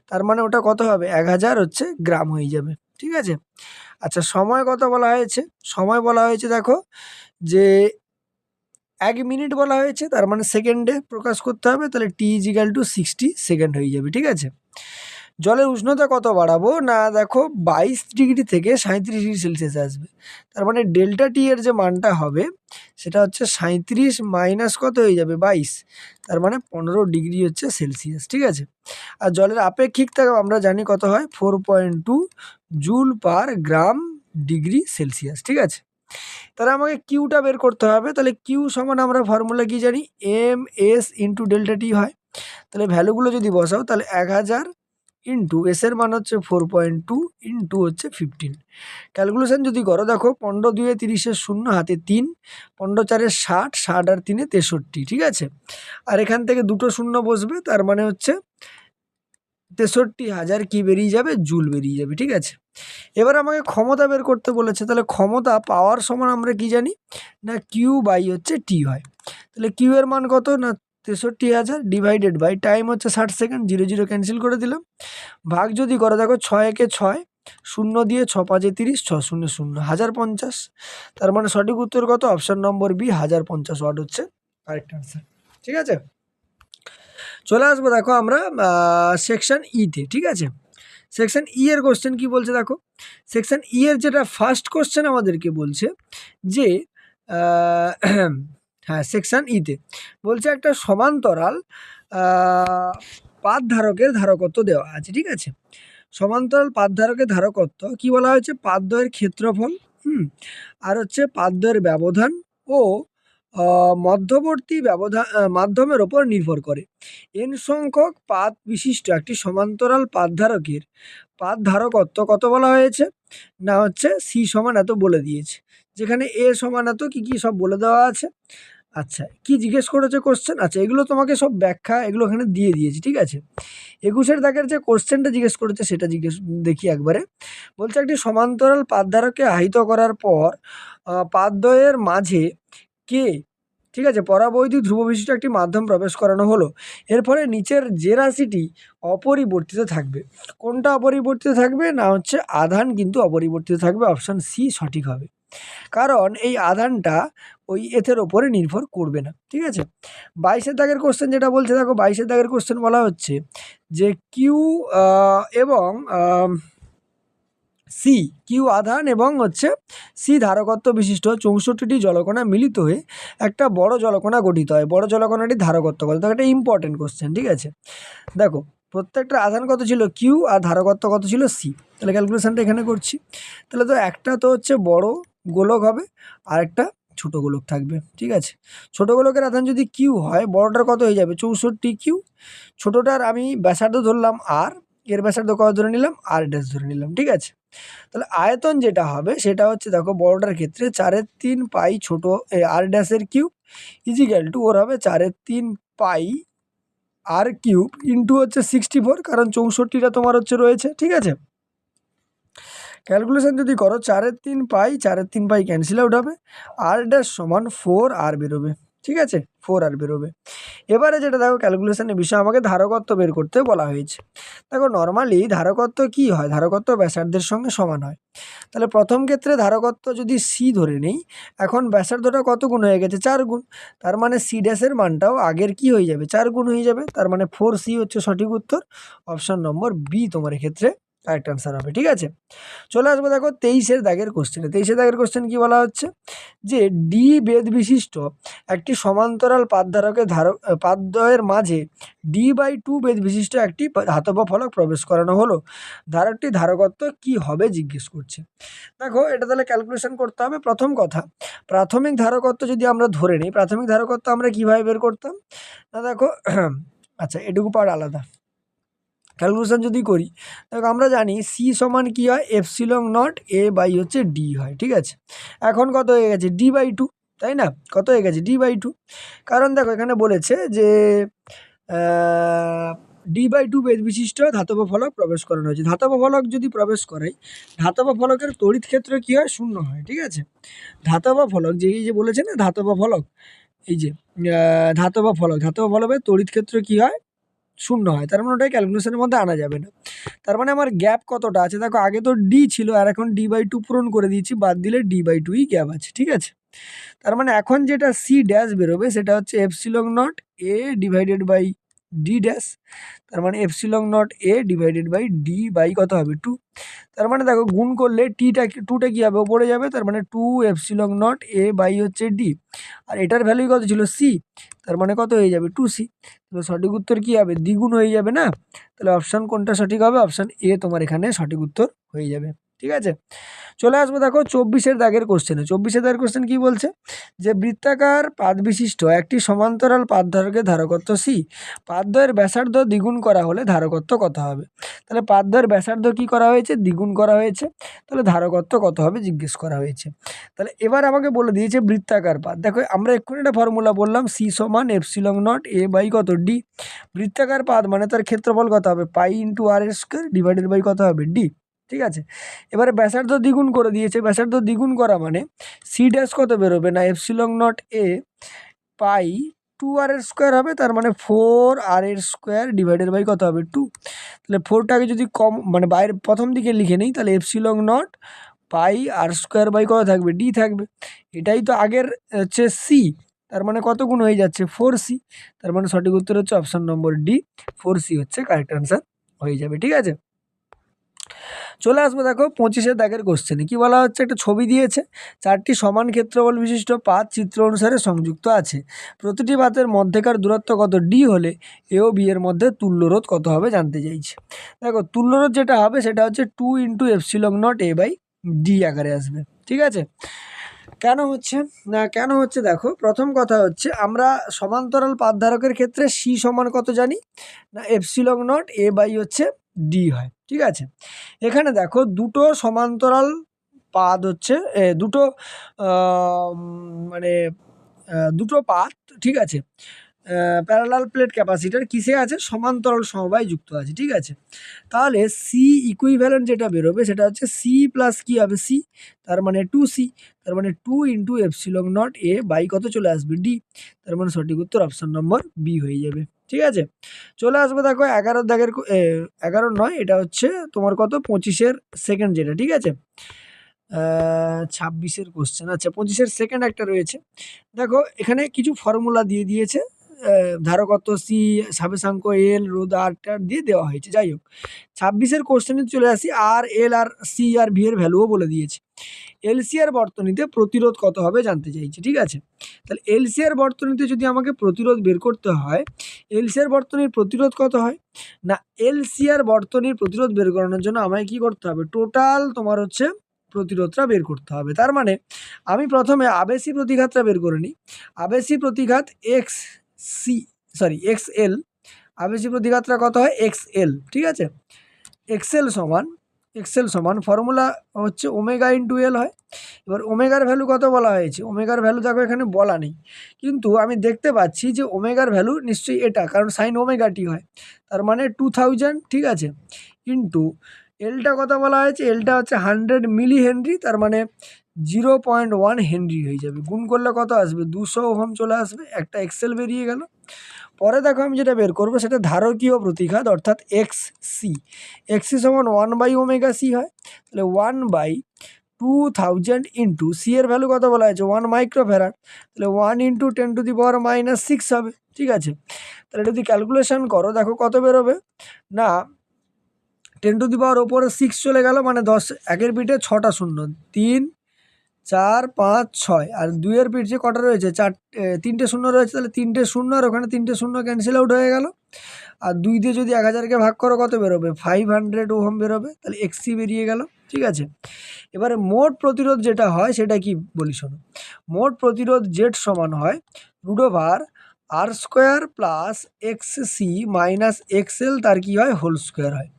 [SPEAKER 1] তার মানে ওটা কত হবে 1000 হচ্ছে গ্রাম হয়ে যাবে, ঠিক আছে। আচ্ছা সময় কত বলা হয়েছে, সময় বলা হয়েছে দেখো যে 1 মিনিট বলা হয়েছে, তার মানে সেকেন্ডে প্রকাশ করতে হবে, তাহলে টি ইজিক্যাল টু 60 সেকেন্ড হয়ে যাবে, ঠিক আছে। জলের উষ্ণতা কত বাড়াবো না দেখো 22 ডিগ্রি থেকে 37 ডিগ্রি সেলসিয়াস আসবে, তার মানে ডেল্টা টি এর যে মানটা হবে সেটা হচ্ছে 37 মাইনাস কত হয়ে যাবে 22, তার মানে 15 ডিগ্রি হচ্ছে সেলসিয়াস, ঠিক আছে। আর জলের আপেক্ষিক তাপ আমরা জানি কত হয় 4.2 জুল পার গ্রাম ডিগ্রি সেলসিয়াস, ঠিক আছে। তাহলে আমাকে কিউটা বের করতে হবে, তাহলে কিউ সমান আমরা ফর্মুলা কি জানি এম এস ইন্টু ডেল্টা টি হয়। তাহলে ভ্যালুগুলো যদি বসাও তাহলে 1000 ইন্টু এসের মান হচ্ছে 4.2 ইন্টু হচ্ছে 15, ক্যালকুলেশন যদি করো দেখো 15 2 30 শূন্য হাতে 3, 15 4 60, 60 আর 3 63, ঠিক আছে। আর এখান থেকে দুটো শূন্য বসবে, তার মানে হচ্ছে 63,000 কি বেরিয়ে যাবে জুল বেরিয়ে যাবে, ঠিক আছে। এবার আমাকে ক্ষমতা বের করতে বলেছে, তাহলে ক্ষমতা পাওয়ার সমান আমরা কি জানি না কিউ বাই হচ্ছে টি হয়। তাহলে কিউ এর মান কত না 63,000 ডিভাইডেড বাই টাইম হচ্ছে 60 সেকেন্ড, 0 0 ক্যান্সেল করে দিলাম, ভাগ যদি করো দেখো 6 একে 6, শূন্য দিয়ে 6 5 30, 6 0 0 1050, তার মানে সঠিক উত্তর কত অপশন নম্বর বি 1050 ওয়াট হচ্ছে কারেক্ট আনসার, ঠিক আছে। চলে আসবো দেখো আমরা সেকশন ইতে, ঠিক আছে। সেকশন ই এর কোশ্চেন কি বলছে দেখো, সেকশন ই এর যেটা ফার্স্ট কোশ্চেন আমাদেরকে বলছে যে হ্যাঁ সেকশন ইতে বলছে একটা সমান্তরাল পাতধারকের ধারকত্ব দেওয়া আছে, ঠিক আছে। সমান্তরাল পাতধারকের ধারকত্ব কি বলা হয়েছে পাতদ্বয়ের ক্ষেত্রফল, আর হচ্ছে পাতদ্বয়ের ব্যবধান ও মধ্যবর্তী ব্যবধান মাধ্যমের ওপর নির্ভর করে। এন সংখ্যক পাত বিশিষ্ট একটি সমান্তরাল পাতধারকের পাতধারকত্ব কত বলা হয়েছে না হচ্ছে সি সমান এত বলে দিয়েছে, যেখানে এ সমান এত কি কি সব বলে দেওয়া আছে। আচ্ছা কি জিজ্ঞেস করেছে কোশ্চেন, আচ্ছা এগুলো তোমাকে সব ব্যাখ্যা এগুলো এখানে দিয়ে দিয়েছি, ঠিক আছে। 21 দাগের যে কোশ্চেনটা জিজ্ঞেস করেছে সেটা দেখি একবারে, বলছে একটি সমান্তরাল পাতধারককে আহিত করার পর পাতদ্বয়ের মাঝে কে, ঠিক আছে, পরাবৈদ্যুতিক ধ্রুব বিশিষ্ট একটি মাধ্যম প্রবেশ করানো হলো, এর ফলে নিচের যে রাশিটি অপরিবর্তিত থাকবে, কোনটা অপরিবর্তিত থাকবে না হচ্ছে আধান কিন্তু অপরিবর্তিত থাকবে, অপশন সি সঠিক হবে, কারণ এই আধানটা ওই এথের ওপরে নির্ভর করবে না, ঠিক আছে। 22 দাগের কোশ্চেন যেটা বলছে দেখো 22 দাগের কোশ্চেন বলা হচ্ছে যে কিউ এবং সি কিউ আধান এবং হচ্ছে সি ধারকত্ব বিশিষ্ট 64টি জলকণা মিলিত হয়ে একটা বড় জলকণা গঠিত হয়। বড় জলকণাটি ধারকত্ব কত? দেখো, একটা ইম্পর্টেন্ট কোশ্চেন, ঠিক আছে। দেখো, প্রত্যেকটা আধান কত ছিল? কিউ, আর ধারকত্ব কত ছিল? সি। তাহলে ক্যালকুলেশনটা এখানে করছি। তাহলে তো একটা তো হচ্ছে বড় গোলক হবে, আর একটা ছোট গোলক থাকবে, ঠিক আছে। ছোট গোলকের আধান যদি কিউ হয়, বড়টার কত হয়ে যাবে? 64 কিউ। ছোটটার আমি ব্যাসার্ধ ধরলাম আর, এর ব্যাসার্ধ কত ধরে নিলাম? আর ড্যাশ ধরে নিলাম, ঠিক আছে। তাহলে আয়তন যেটা হবে সেটা হচ্ছে, দেখো, বড়টার ক্ষেত্রে 4/3 পাই ছোট আর ড্যাশের কিউব ইজিক্যাল টু ওর হবে 4/3 পাই আর কিউব ইন্টু হচ্ছে 64, কারণ 64টা তোমার হচ্ছে রয়েছে, ঠিক আছে। ক্যালকুলেশন যদি করো 4/3 পাই ক্যান্সেল আউট হবে, আর ড্যাশ সমান 4r বেরোবে, ঠিক আছে, 4r বেরোবে। এবারে যেটা দেখো, ক্যালকুলেশনের বিষয় আমাকে ধারকত্ব বের করতে বলা হয়েছে। দেখো, নর্মালি ধারকত্ব কি হয়? ধারকত্ব ব্যাসার্ধের সঙ্গে সমান হয়। তাহলে প্রথম ক্ষেত্রে ধারকত্ব যদি সি ধরে নেই, এখন ব্যাসার্ধটা কত গুণ হয়ে গেছে? 4 গুণ। তার মানে সি ড্যাশের মানটাও আগের কি হয়ে যাবে? 4 গুণ হয়ে যাবে। তার মানে 4c হচ্ছে সঠিক উত্তর। অপশন নম্বর বি তোমার এক্ষেত্রে কারেক্ট আনসার হবে, ঠিক আছে। চলে আসবো দেখো 23-এর দাগের কোশ্চেনে। 23-এর দাগের কোশ্চেন কি বলা হচ্ছে? যে ডি বেধ বিশিষ্ট একটি সমান্তরাল পাদদ্বয়ের মাঝে D/2 বেধ বিশিষ্ট একটি ধাতব ফলক প্রবেশ করানো হলো, ধারকটি ধারকত্ব কি হবে জিজ্ঞেস করছে। দেখো, এটা তাহলে ক্যালকুলেশন করতে হবে। প্রথম কথা, প্রাথমিক ধারকত্ব যদি আমরা ধরে নিই, প্রাথমিক ধারকত্ব আমরা কিভাবে বের করতাম? না দেখো, আচ্ছা, এটুকু পার্ট আলাদা। ক্যালকুলেশন যদি করি, দেখো আমরা জানি সি সমান কি হয়? এপসিলন নট এ বাই হচ্ছে ডি হয়, ঠিক আছে। এখন কত হয়ে গেছে? D/2, তাই না? কত হয়ে গেছে? D/2। কারণ দেখো, এখানে বলেছে যে D/2 বেধ বিশিষ্ট ধাতব ফলক প্রবেশ করানো হয়েছে। ধাতব ফলক যদি প্রবেশ করাই, ধাতব ফলকের তড়িৎ ক্ষেত্র কি হয়? শূন্য হয়, ঠিক আছে। ধাতব ফলক, যে এই যে বলেছে না ধাতব ফলক, এই যে ধাতব ফলকের তড়িৎ ক্ষেত্র কি হয়? শূন্য হয়। তার মানে ওটাই ক্যালকুলেশনের মধ্যে আনা যাবে না। তার মানে আমার গ্যাপ কতটা আছে? দেখো, আগে তো ডি ছিল, আর এখন D/2 পূরণ করে দিয়েছি, বাদ দিলে D/2ই গ্যাপ আছে, ঠিক আছে। তার মানে এখন যেটা সি ড্যাশ বেরোবে সেটা হচ্ছে epsilon naught A divided by D dash. তার মানে epsilon naught A divided by D by কত হবে? 2। তার মানে দেখো, গুণ করলে টুটা কি হবে? ওপরে যাবে। তার মানে 2 এপসিলন নট এ বাই হচ্ছে ডি, আর এটার ভ্যালু কত ছিল? সি। তার মানে কত হয়ে যাবে? 2c। তাহলে সঠিক উত্তর কি হবে? দ্বিগুণ হয়ে যাবে না? তাহলে অপশান কোনটা সঠিক হবে? অপশান এ তোমার এখানে সঠিক উত্তর হয়ে যাবে, ঠিক আছে। চলে আসবো দেখো 24-এর দাগের কোশ্চেনে। 24-এর দাগের কোশ্চেন কি বলছে? যে বৃত্তাকার পাদ বিশিষ্ট একটি সমান্তরাল পাদধারকের ধারকত্ব সি, পাদদ্বয়ের ব্যাসার্ধ দ্বিগুণ করা হলে ধারকত্ব কত হবে? তাহলে পাদদ্বয়ের ব্যাসার্ধ কি করা হয়েছে? দ্বিগুণ করা হয়েছে। তাহলে ধারকত্ব কত হবে জিজ্ঞেস করা হয়েছে। তাহলে এবার আমাকে বলে দিয়েছে বৃত্তাকার পাদ। দেখো, আমরা এক্ষুনি একটা ফর্মুলা বললাম, সি সমান এপসিলন নট এ বাই কত? ডি। বৃত্তাকার পাদ মানে তার ক্ষেত্রফল কত হবে? Pi into R square divided by কত হবে? ডি, ঠিক আছে। এবারে ব্যাসার্ধ দ্বিগুণ করে দিয়েছে। ব্যাসার্ধ দ্বিগুণ করা মানে সি ড্যাশ কত বেরোবে? না এপসিলন নট এ পাই 2r স্কোয়ার হবে। তার মানে 4r স্কোয়ার ডিভাইডেড বাই কত হবে? 2। তাহলে 4টাকে যদি কম মানে বাইরে প্রথম দিকে লিখে নিই, তাহলে epsilon naught pi R square by কত থাকবে? ডি থাকবে। এটাই তো আগের হচ্ছে সি। তার মানে কত গুণ হয়ে যাচ্ছে? 4c। তার মানে সঠিক উত্তর হচ্ছে অপশন নম্বর ডি, 4c হচ্ছে কারেক্ট আনসার হয়ে যাবে, ঠিক আছে। চলে আসবো দেখো 25-এর দাগের কোশ্চেনে। কি বলা হচ্ছে? একটা ছবি দিয়েছে, 4টি সমান ক্ষেত্রফল বিশিষ্ট পাত চিত্র অনুসারে সংযুক্ত আছে। প্রতিটি পাতের মধ্যেকার দূরত্ব কত? ডি হলে এ ও বি এর মধ্যে তুল্যরোধ কত হবে জানতে চাইছে। দেখো, তুল্যরোধ যেটা হবে সেটা হচ্ছে 2 into epsilon naught A by D আকারে আসবে, ঠিক আছে। কেন হচ্ছে? না কেন হচ্ছে, দেখো, প্রথম কথা হচ্ছে আমরা সমান্তরাল পাতধারকের ক্ষেত্রে সি সমান কত জানি? না এপসিলন নট এ বাই হচ্ছে ডি হয়, ঠিক আছে। এখানে দেখো, দুটো সমান্তরাল পাদ হচ্ছে দুটো মানে দুটো পাত, ঠিক আছে, প্যারালাল প্লেট ক্যাপাসিটর কিসে আছে? সমান্তরাল সমবায় যুক্ত আছে, ঠিক আছে। তাহলে সি ইকুইভ্যালেন্ট যেটা বেরোবে সেটা হচ্ছে সি প্লাস কি হবে? সি। তার মানে 2c। তার মানে 2 into epsilon naught A by কত চলে আসবে? ডি। তার মানে সঠিক উত্তর অপশন নম্বর বি হয়ে যাবে, ঠিক আছে। চলে আসবে দেখো 11 দাগের 11 নয়, এটা হচ্ছে তোমার কত? 25-এর সেকেন্ড যেটা, ঠিক আছে। 26-এর কোশ্চেন, আচ্ছা 25-এর সেকেন্ড একটা রয়েছে। দেখো, এখানে কিছু ফর্মুলা দিয়ে দিয়েছে, ধারকত্ব সি, স্বাবেশাঙ্ক এল, রোধ আর দিয়ে দেওয়া হয়েছে। যাই হোক, 26-এর কোশ্চেনে চলে আসি। আর এল আর সি আর ভি এর ভ্যালুও বলে দিয়েছে। এলসিআর বর্তনীতে প্রতিরোধ কত হবে জানতে চাইছে, ঠিক আছে। তাহলে এলসিআর বর্তনীতে যদি আমাকে প্রতিরোধ বের করতে হয়, এলসিআর বর্তনীর প্রতিরোধ কত হয় না, এলসিআর বর্তনীর প্রতিরোধ বের করানোর জন্য আমায় কি করতে হবে, টোটাল তোমার হচ্ছে প্রতিরোধটা বের করতে হবে। তার মানে আমি প্রথমে আবেশী প্রতিঘাতটা বের করে নিই। আবেশী প্রতিঘাত এক্স এল, আবেশী প্রতিঘাতটা কত হয় এক্স এল, ঠিক আছে। এক্সেল সমান ফর্মুলা হচ্ছে ওমেগা ইন্টু এল হয়। এবার ওমেগার ভ্যালু কত বলা হয়েছে, ওমেগার ভ্যালু দেখো এখানে বলা নেই, কিন্তু আমি দেখতে পাচ্ছি যে ওমেগার ভ্যালু নিশ্চয়ই এটা, কারণ সাইন ওমেগা টি হয়, তার মানে 2000, ঠিক আছে, ইন্টু এলটা কত বলা হয়েছে, এলটা হচ্ছে 100 মিলি হেনরি, তার মানে 0.1 হেনরি হয়ে যাবে। গুণ করলে কত আসবে, 200 ওহম চলে আসবে, একটা এক্সেল বেরিয়ে গেল। পরে দেখো আমি যেটা বের করবো সেটা ধারকীয় প্রতিঘাত, অর্থাৎ এক্স সি সমান 1/ωc হয়। তাহলে 1/2000 ইন্টু সি এর ভ্যালু কত বলা হয়েছে 1 মাইক্রোফ্যারাড, তাহলে 1 ইন্টু 10⁻⁻6 হবে, ঠিক আছে। তাহলে যদি ক্যালকুলেশন করো দেখো কত বেরোবে না, 10⁻6 চলে গেল, মানে 10 একের পিঠে 6টা শূন্য, 3 4 5 6, আর 2-এর পিঠ যে কটা রয়েছে 3টে শূন্য রয়েছে, তাহলে 3টে শূন্য, আর ওখানে 3টে শূন্য ক্যান্সেল আউট হয়ে গেল। আর 2 দিয়ে যদি 1000কে ভাগ করো কত বেরোবে, 500 ওহম বেরোবে, তাহলে এক্সসি বেরিয়ে গেল, ঠিক আছে। এবারে মোট প্রতিরোধ যেটা হয় সেটা কি বলি শোনো, মোট প্রতিরোধ জেড সমান হয় √r² plus XC minus XL, তার কি হয় হোল স্কোয়ার হয়।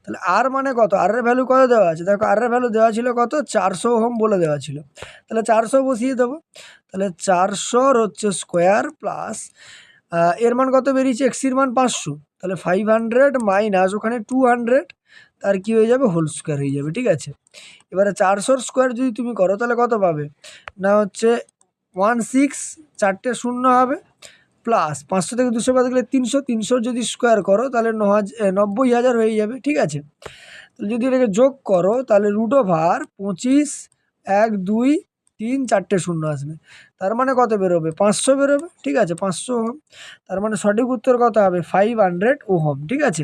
[SPEAKER 1] তাহলে আর মানে কত, আর এর ভ্যালু কত দেওয়া আছে, দেখো আর এর ভ্যালু দেওয়া ছিল কত 400 ওহম বলে দেওয়া ছিল, তাহলে 400 বসিয়ে দেবো। তাহলে 400 হচ্ছে স্কোয়ার প্লাস এর মান কত বেরিয়েছে, এক্সির মান 500, তাহলে 500 মাইনাস ওখানে 200, তার কি হয়ে যাবে হোল স্কোয়ার হয়ে যাবে, ঠিক আছে। এবারে 400 স্কোয়ার যদি তুমি করো তাহলে কত পাবে না, হচ্ছে 16, 4টে শূন্য হবে, প্লাস 500 থেকে 200 বাদ গেলে 300 যদি স্কোয়ার করো তাহলে 90,000 হয়ে যাবে, ঠিক আছে। তাহলে যদি এটাকে যোগ করো তাহলে √25, 1 2 3 4টে শূন্য আসবে, তার মানে কত বেরোবে 500 বেরোবে, ঠিক আছে, 500 ওহম। তার মানে সঠিক উত্তর কত হবে 500 ওহম, ঠিক আছে।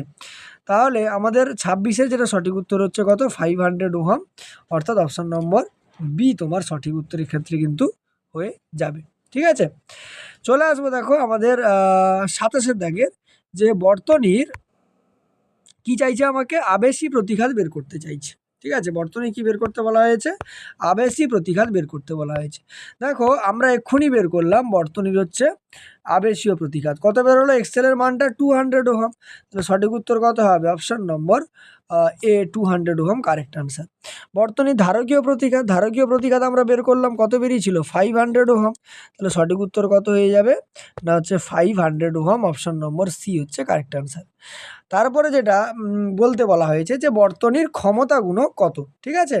[SPEAKER 1] তাহলে আমাদের 26-এর যেটা সঠিক উত্তর হচ্ছে কত 500 ওহম, অর্থাৎ অপশন নম্বর বি তোমার সঠিক উত্তরের ক্ষেত্রে কিন্তু হয়ে যাবে, ঠিক আছে। চলে আসবো দেখো আমাদের 27-এর দাগের, যে বর্তনীর কি চাইছে, আমাকে আবেশী প্রতিঘাত বের করতে চাইছে, ঠিক আছে। বর্তনী কি বের করতে বলা হয়েছে, আবেশী প্রতিঘাত বের করতে বলা হয়েছে। দেখো আমরা এক্ষুনি বের করলাম বর্তনীর হচ্ছে আবেশীয় প্রতিঘাত, কত বের হলো, এক্সেলের মানটা 200 ওহম, তাহলে সঠিক উত্তর কত হবে, অপশন নম্বর এ 200 ওহম কারেক্ট আনসার। বর্তনীর ধারকীয় প্রতিঘাত আমরা বের করলাম, কত বেরিয়েছিল 500 ওহম, তাহলে সঠিক উত্তর কত হয়ে যাবে না, হচ্ছে 500 ওহম, অপশন নম্বর সি হচ্ছে কারেক্ট আনসার। তারপরে যেটা বলতে বলা হয়েছে যে বর্তনীর ক্ষমতা গুণক কত, ঠিক আছে।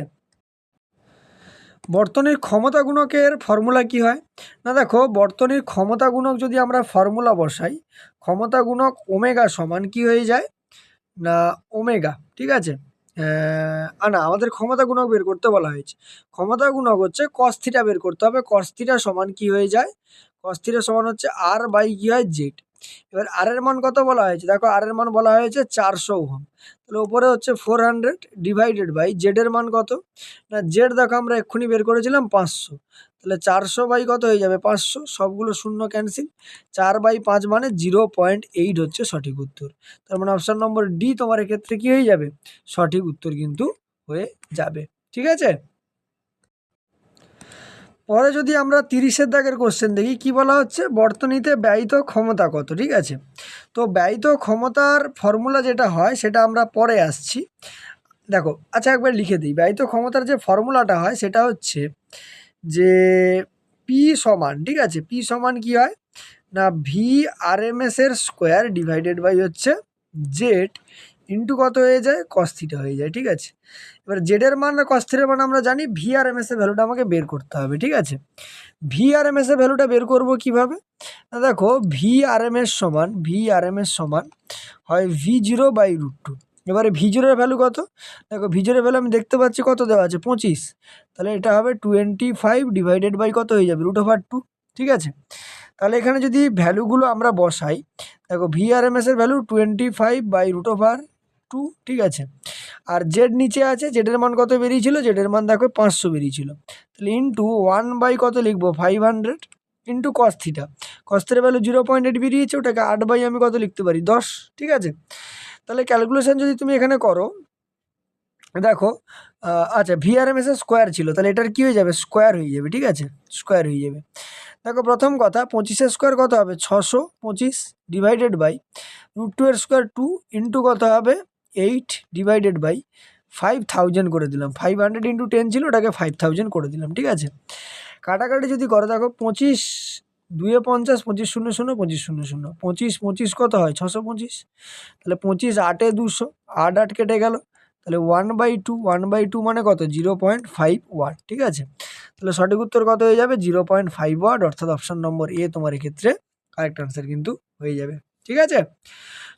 [SPEAKER 1] বর্তনীর ক্ষমতা গুণকের ফর্মুলা কি হয় না, দেখো বর্তনীর ক্ষমতা গুণক যদি আমরা ফর্মুলা বসাই, ক্ষমতা গুণক ওমেগা সমান কি হয়ে যায় না ওমেগা, ঠিক আছে। না, আমাদের ক্ষমতা গুণক বের করতে বলা হয়েছে, ক্ষমতা গুণক হচ্ছে কস থিটা বের করতে হবে, কস থিটা সমান কি হয়ে যায়, কস থিটা সমান হচ্ছে আর বাই কি হয় জেড। এবার আর এর মান কত বলা হয়েছে, দেখো আর এর মান বলা হয়েছে 400 ওহম, তাহলে উপরে হচ্ছে 400 ডিভাইডেড বাই জেড এর মান কত না, জেড দেখো আমরা এক্ষুনি বের করেছিলাম 500, তাহলে 400 বাই কত হয়ে যাবে 500, সবগুলো শূন্য ক্যান্সেল, 4/5 মানে 0.8 হচ্ছে সঠিক উত্তর। তার মানে অপশন নম্বর ডি তোমার এক্ষেত্রে কি হয়ে যাবে, সঠিক উত্তর কিন্তু হয়ে যাবে, ঠিক আছে। পরে যদি আমরা 30-এর দাগের কোশ্চেন দেখি, কি বলা হচ্ছে বর্তনীতে ব্যয়িত ক্ষমতা কত, ঠিক আছে। তো ব্যয়িত ক্ষমতার ফর্মুলা যেটা হয় সেটা আমরা পরে আসছি, দেখো আচ্ছা একবার লিখে দিই, ব্যয়িত ক্ষমতার যে ফর্মুলাটা হয় সেটা হচ্ছে যে পি সমান, ঠিক আছে, পি সমান কি হয় না VRMS এর স্কোয়ার ডিভাইডেড বাই হচ্ছে জেড ইন্টু কত হয়ে যায় কস থিটা হয়ে যায়, ঠিক আছে। এবার জেডের মান আর কস থিটার মান আমরা জানি, VRMS এর ভ্যালুটা আমাকে বের করতে হবে, ঠিক আছে। VRMS এর ভ্যালুটা বের করব কিভাবে না, দেখো VRMS সমান হয় V0/√2। এবারে V0 এর ভ্যালু কত, দেখো V0 এর ভ্যালু আমি দেখতে পাচ্ছি কত দেওয়া আছে 25, তাহলে এটা হবে 25 ডিভাইডেড বাই কত হয়ে যাবে √2, ঠিক আছে। তাহলে এখানে যদি ভ্যালুগুলো আমরা বসাই, দেখো VRMS এর ভ্যালু 25/√2, ঠিক আছে। আর জেড নিচে আছে, জেডের মান কত বেরিয়েছিল, জেডের মান দেখো 500 বেরিয়েছিল। তাহলে ইন্টু 1 বাই কত লিখবো, 500 ইন্টু কস থিটা। কস থিটার ভ্যালু 0.8 বেরিয়েছে, ওটাকে 8 বাই আমি কত লিখতে পারি, 10, ঠিক আছে। তাহলে ক্যালকুলেশন যদি তুমি এখানে করো, দেখো আচ্ছা VRMS এর স্কোয়ার ছিল, তাহলে এটার কি হয়ে যাবে, স্কোয়ার হয়ে যাবে, ঠিক আছে, স্কোয়ার হয়ে যাবে। দেখো প্রথম কথা 25-এর স্কোয়ার কত হবে, 625 ডিভাইডেড বাই √2 এর স্কোয়ার 2 ইন্টু কত হবে 8 ডিভাইডেড বাই 5000 করে দিলাম। 500 ইন্টু 10 ছিল, ওটাকে 5000 করে দিলাম, ঠিক আছে। কাটাকাটি যদি করো, দেখো 25 2 50, 25 0 0, 25 0 0, 25 25 কত হয় 625, তাহলে 25 8 200, 8 8 কেটে গেল, তাহলে 1/2 মানে কত 0.5 ওয়াট, ঠিক আছে। তাহলে সঠিক উত্তর কত হয়ে যাবে, 0.5 ওয়াট, অর্থাৎ অপশন নম্বর এ তোমার এক্ষেত্রে কারেক্ট আনসার কিন্তু হয়ে যাবে, ঠিক আছে।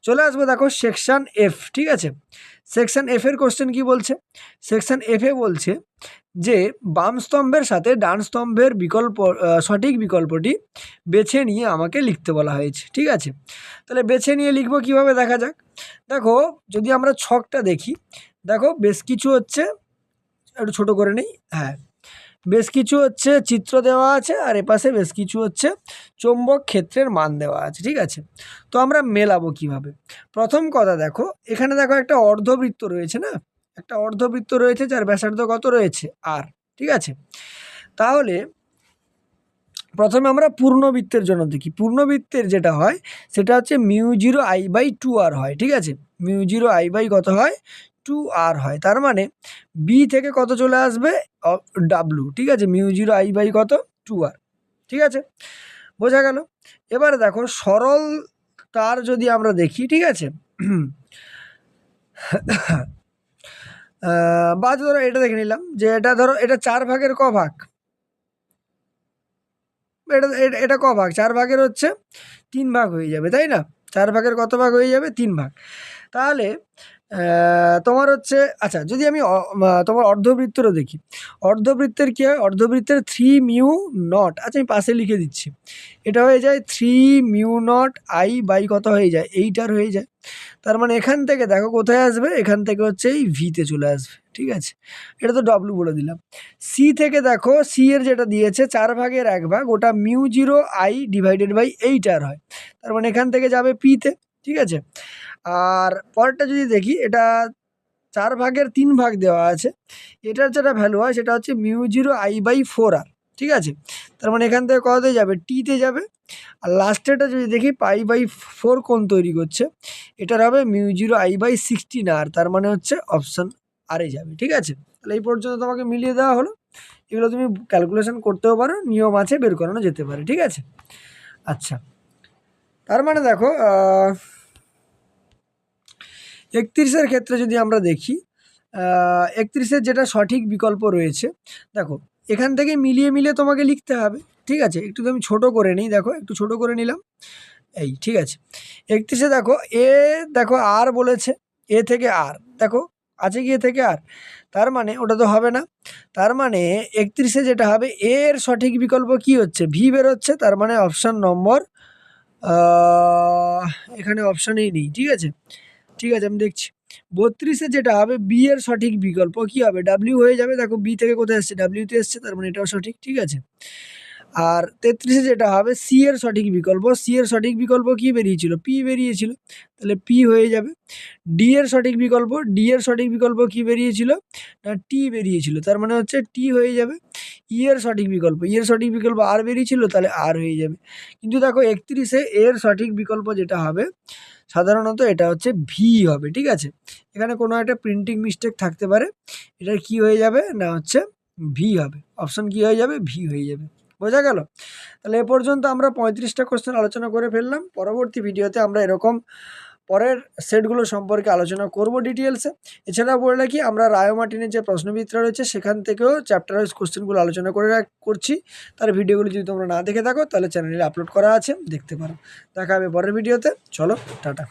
[SPEAKER 1] চলে আসবো দেখো সেকশন এফ, ঠিক আছে। সেকশন এফ এর কোশ্চেন কি বলছে, সেকশন এফ এ বলছে যে বাম স্তম্ভের সাথে ডান স্তম্ভের সঠিক বিকল্পটি বেছে নিয়ে আমাকে লিখতে বলা হয়েছে, ঠিক আছে। তাহলে বেছে নিয়ে লিখবো কিভাবে, দেখা যাক। দেখো যদি আমরা ছকটা দেখি, দেখো বেশ কিছু হচ্ছে, একটু ছোট করে নেই, হ্যাঁ, বেশ কিছু হচ্ছে চিত্র দেওয়া আছে, আর এপাশে বেশ কিছু হচ্ছে চৌম্বক ক্ষেত্রের মান দেওয়া আছে, ঠিক আছে। তো আমরা মেলাবো কিভাবে, প্রথম কথা দেখো এখানে দেখো একটা অর্ধবৃত্ত রয়েছে না, একটা অর্ধবৃত্ত রয়েছে যার ব্যাসার্ধ কত রয়েছে আর, ঠিক আছে। তাহলে প্রথমে আমরা পূর্ণবৃত্তের জন্য দেখি, পূর্ণবৃত্তের যেটা হয় সেটা হচ্ছে μ0I/2r হয়, ঠিক আছে। μ0I কত হয়, 2r হয়। তার মানে বি থেকে কত চলে আসবে, ডাব্লু, ঠিক আছে। μ0I কত, 2r, ঠিক আছে, বোঝা গেল। এবারে দেখো সরল তার যদি আমরা দেখি, ঠিক আছে, বা ধরো এটা দেখে নিলাম যে এটা ধরো এটা 4 ভাগের ক ভাগ, এটা এটা ক ভাগ, 4 ভাগের হচ্ছে 3 ভাগ হয়ে যাবে, তাই না। 4 ভাগের কত ভাগ হয়ে যাবে, 3 ভাগ। তাহলে তোমার হচ্ছে, আচ্ছা যদি আমি তোমার অর্ধবৃত্তেরও দেখি, অর্ধবৃত্তের কী হয়, অর্ধবৃত্তের 3μ0, আচ্ছা আমি পাশে লিখে দিচ্ছি, এটা হয়ে যায় 3μ0I কত হয়ে যায়, 8r হয়ে যায়। তার মানে এখান থেকে দেখো কোথায় আসবে, এখান থেকে হচ্ছে এই ভিতে চলে আসবে, ঠিক আছে। এটা তো ডব্লু বলে দিলাম। সি থেকে দেখো, সি এর যেটা দিয়েছে 4 ভাগের 1 ভাগ, ওটা μ0I ডিভাইডেড বাই 8r হয়। তার মানে এখান থেকে যাবে পিতে, ঠিক আছে। আর পরেরটা যদি দেখি, এটা 4 ভাগের 3 ভাগ দেওয়া আছে, এটার যেটা ভ্যালু হয় সেটা হচ্ছে μ0I/4r, ঠিক আছে। তার মানে এখান থেকে কততে যাবে, টিতে যাবে। আর লাস্টেরটা যদি দেখি π/4 কোণ তৈরি করছে, এটার হবে μ0I/16r, তার মানে হচ্ছে অপশন আরে যাবে, ঠিক আছে। তাহলে এই পর্যন্ত তোমাকে মিলিয়ে দেওয়া হলো, এগুলো তুমি ক্যালকুলেশন করতেও পারো, নিয়ম আছে, বের করানো যেতে পারে, ঠিক আছে। আচ্ছা, তার মানে দেখো 31-এর ক্ষেত্রে যদি আমরা দেখি, 31-এর যেটা সঠিক বিকল্প রয়েছে, দেখো এখান থেকে মিলিয়ে তোমাকে লিখতে হবে, ঠিক আছে। একটু আমি ছোট করে নিই, দেখো একটু ছোট করে নিলাম, এই, ঠিক আছে। 31-এ দেখো দেখো আর বলেছে, এ থেকে আর, দেখো আছে কি এ থেকে আর, তার মানে ওটা তো হবে না। তার মানে 31-এ যেটা হবে, এর সঠিক বিকল্প কি হচ্ছে, ভি বেরোচ্ছে। তার মানে অপশান নম্বর এখানে অপশানেই নেই, ঠিক আছে, ঠিক আছে, আমি দেখছি। 32-এ যেটা হবে, বি এর সঠিক বিকল্প কি হবে, ডাব্লিউ হয়ে যাবে। দেখো বি থেকে কোথায় এসছে, ডাব্লিউতে এসছে, তার মানে এটাও সঠিক, ঠিক আছে। আর 33-এ যেটা হবে, সি এর সঠিক বিকল্প, সি এর সঠিক বিকল্প কি বেরিয়েছিল, পি বেরিয়েছিল, তাহলে পি হয়ে যাবে। ডি এর সঠিক বিকল্প, ডি এর সঠিক বিকল্প কি বেরিয়েছিল, না টি বেরিয়েছিল, তার মানে হচ্ছে টি হয়ে যাবে। ই এর সঠিক বিকল্প, ই এর সঠিক বিকল্প আর বেরিয়েছিল, তাহলে আর হয়ে যাবে। কিন্তু দেখো 31-এ এর সঠিক বিকল্প যেটা হবে সাধারণত এটা হচ্ছে ভি হবে, ঠিক আছে। এখানে কোনো একটা প্রিন্টিং মিস্টেক থাকতে পারে, এটা কি হয়ে যাবে না হচ্ছে ভি হবে, অপশন কি হয়ে যাবে, ভি হয়ে যাবে, বোঝা গেল। তাহলে এ পর্যন্ত আমরা 35টা কোশ্চেন আলোচনা করে ফেললাম। পরবর্তী ভিডিওতে আমরা এরকম পরের সেটগুলো সম্পর্কে আলোচনা করব ডিটেলসে। এছাড়াও বলে রাখি, আমরা রায় মার্টিনের যে প্রশ্নবিত্রা রয়েছে সেখান থেকেও চ্যাপ্টার ওয়াইজ কোশ্চেনগুলো আলোচনা করছি। তার ভিডিওগুলো যদি তোমরা না দেখে থাকো তাহলে চ্যানেলে আপলোড করা আছে, দেখতে পারো। দেখা হবে পরের ভিডিওতে, চলো টাটা।